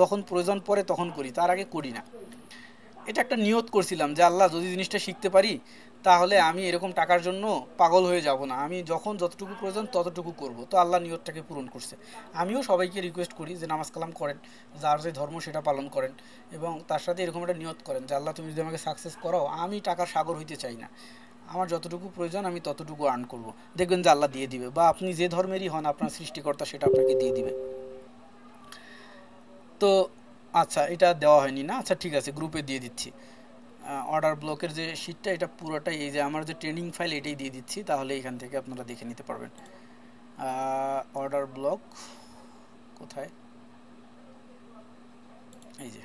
যখন প্রয়োজন পড়ে তখন করি, তার আগে করি না। এটা একটা নিয়ত করছিলাম যে আল্লাহ যদি জিনিসটা শিখতে পারি, তাহলে আমি এরকম টাকার জন্য পাগল হয়ে যাব না, আমি যখন যতটুকু প্রয়োজন ততটুকু করব। তো আল্লাহ নিয়তটাকে পূরণ করছে। আমিও সবাইকে রিকোয়েস্ট করি যে নামাজ কালাম করেন, যার যে ধর্ম সেটা পালন করেন, এবং তার সাথে এরকম একটা নিয়ত করেন যে আল্লাহ তুমি যদি আমাকে সাকসেস করাও, আমি টাকার সাগর হইতে চাই না, আমার যতটুকু প্রয়োজন আমি ততটুকু আর্ন করব। দেখবেন যে আল্লাহ দিয়ে দিবে, বা আপনি যে ধর্মেরই হন, আপনার সৃষ্টিকর্তা সেটা আপনাকে দিয়ে দিবে। তো আচ্ছা, এটা দেওয়া হয়নি না? আচ্ছা ঠিক আছে, গ্রুপে দিয়ে দিচ্ছি। অর্ডার ব্লকের যে শিটটা, এটা পুরোটাই এই যে আমার যে ট্রেনিং ফাইল, এটাই দিয়ে দিচ্ছি, তাহলে এখান থেকে আপনারা দেখে নিতে পারবেন। অর্ডার ব্লক কোথায়, এই যে।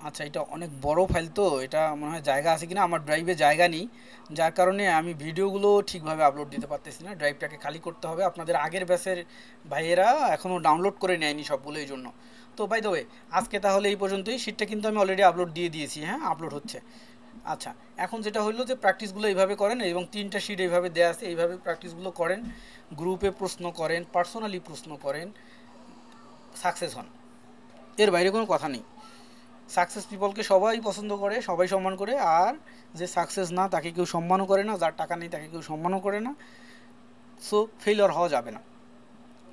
আচ্ছা, এটা অনেক বড় ফাইল, তো এটা মনে হয় জায়গা আছে কিনা, আমার ড্রাইভে জায়গা নেই, যার কারণে আমি ভিডিওগুলো ঠিকভাবে আপলোড দিতে পারতেছি না। ড্রাইভটাকে খালি করতে হবে। আপনাদের আগের ব্যাচের ভাইয়েরা এখনও ডাউনলোড করে নেয়নি সবগুলো, এই জন্য। তো বাই দ্য ওয়ে, আজকে তাহলে এই পর্যন্তই। শিটটা কিন্তু আমি অলরেডি আপলোড দিয়ে দিয়েছি, হ্যাঁ আপলোড হচ্ছে। আচ্ছা, এখন যেটা হলো যে প্র্যাকটিসগুলো এইভাবে করেন, এবং 3টা শিট এইভাবে দেওয়া আছে, এইভাবে প্র্যাকটিসগুলো করেন, গ্রুপে প্রশ্ন করেন, পার্সোনালি প্রশ্ন করেন, সাকসেস হন। এর বাইরে কোনো কথা নেই। সাকসেস পিপলকে সবাই পছন্দ করে, সবাই সম্মান করে, আর যে সাকসেস না তাকে কেউ সম্মানও করে না, যার টাকা নেই তাকে কেউ সম্মানও করে না। সো ফেলিওর হওয়া যাবে না,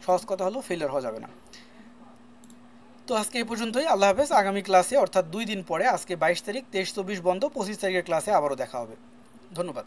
সহজ কথা হলো ফেলিওর হওয়া যাবে না। তো আজকে এই পর্যন্তই, আল্লাহ হাফেজ। আগামী ক্লাসে, অর্থাৎ 2 দিন পরে, আজকে 22 তারিখ, 23-24 বন্ধ, 25 তারিখের ক্লাসে আবারও দেখা হবে। ধন্যবাদ।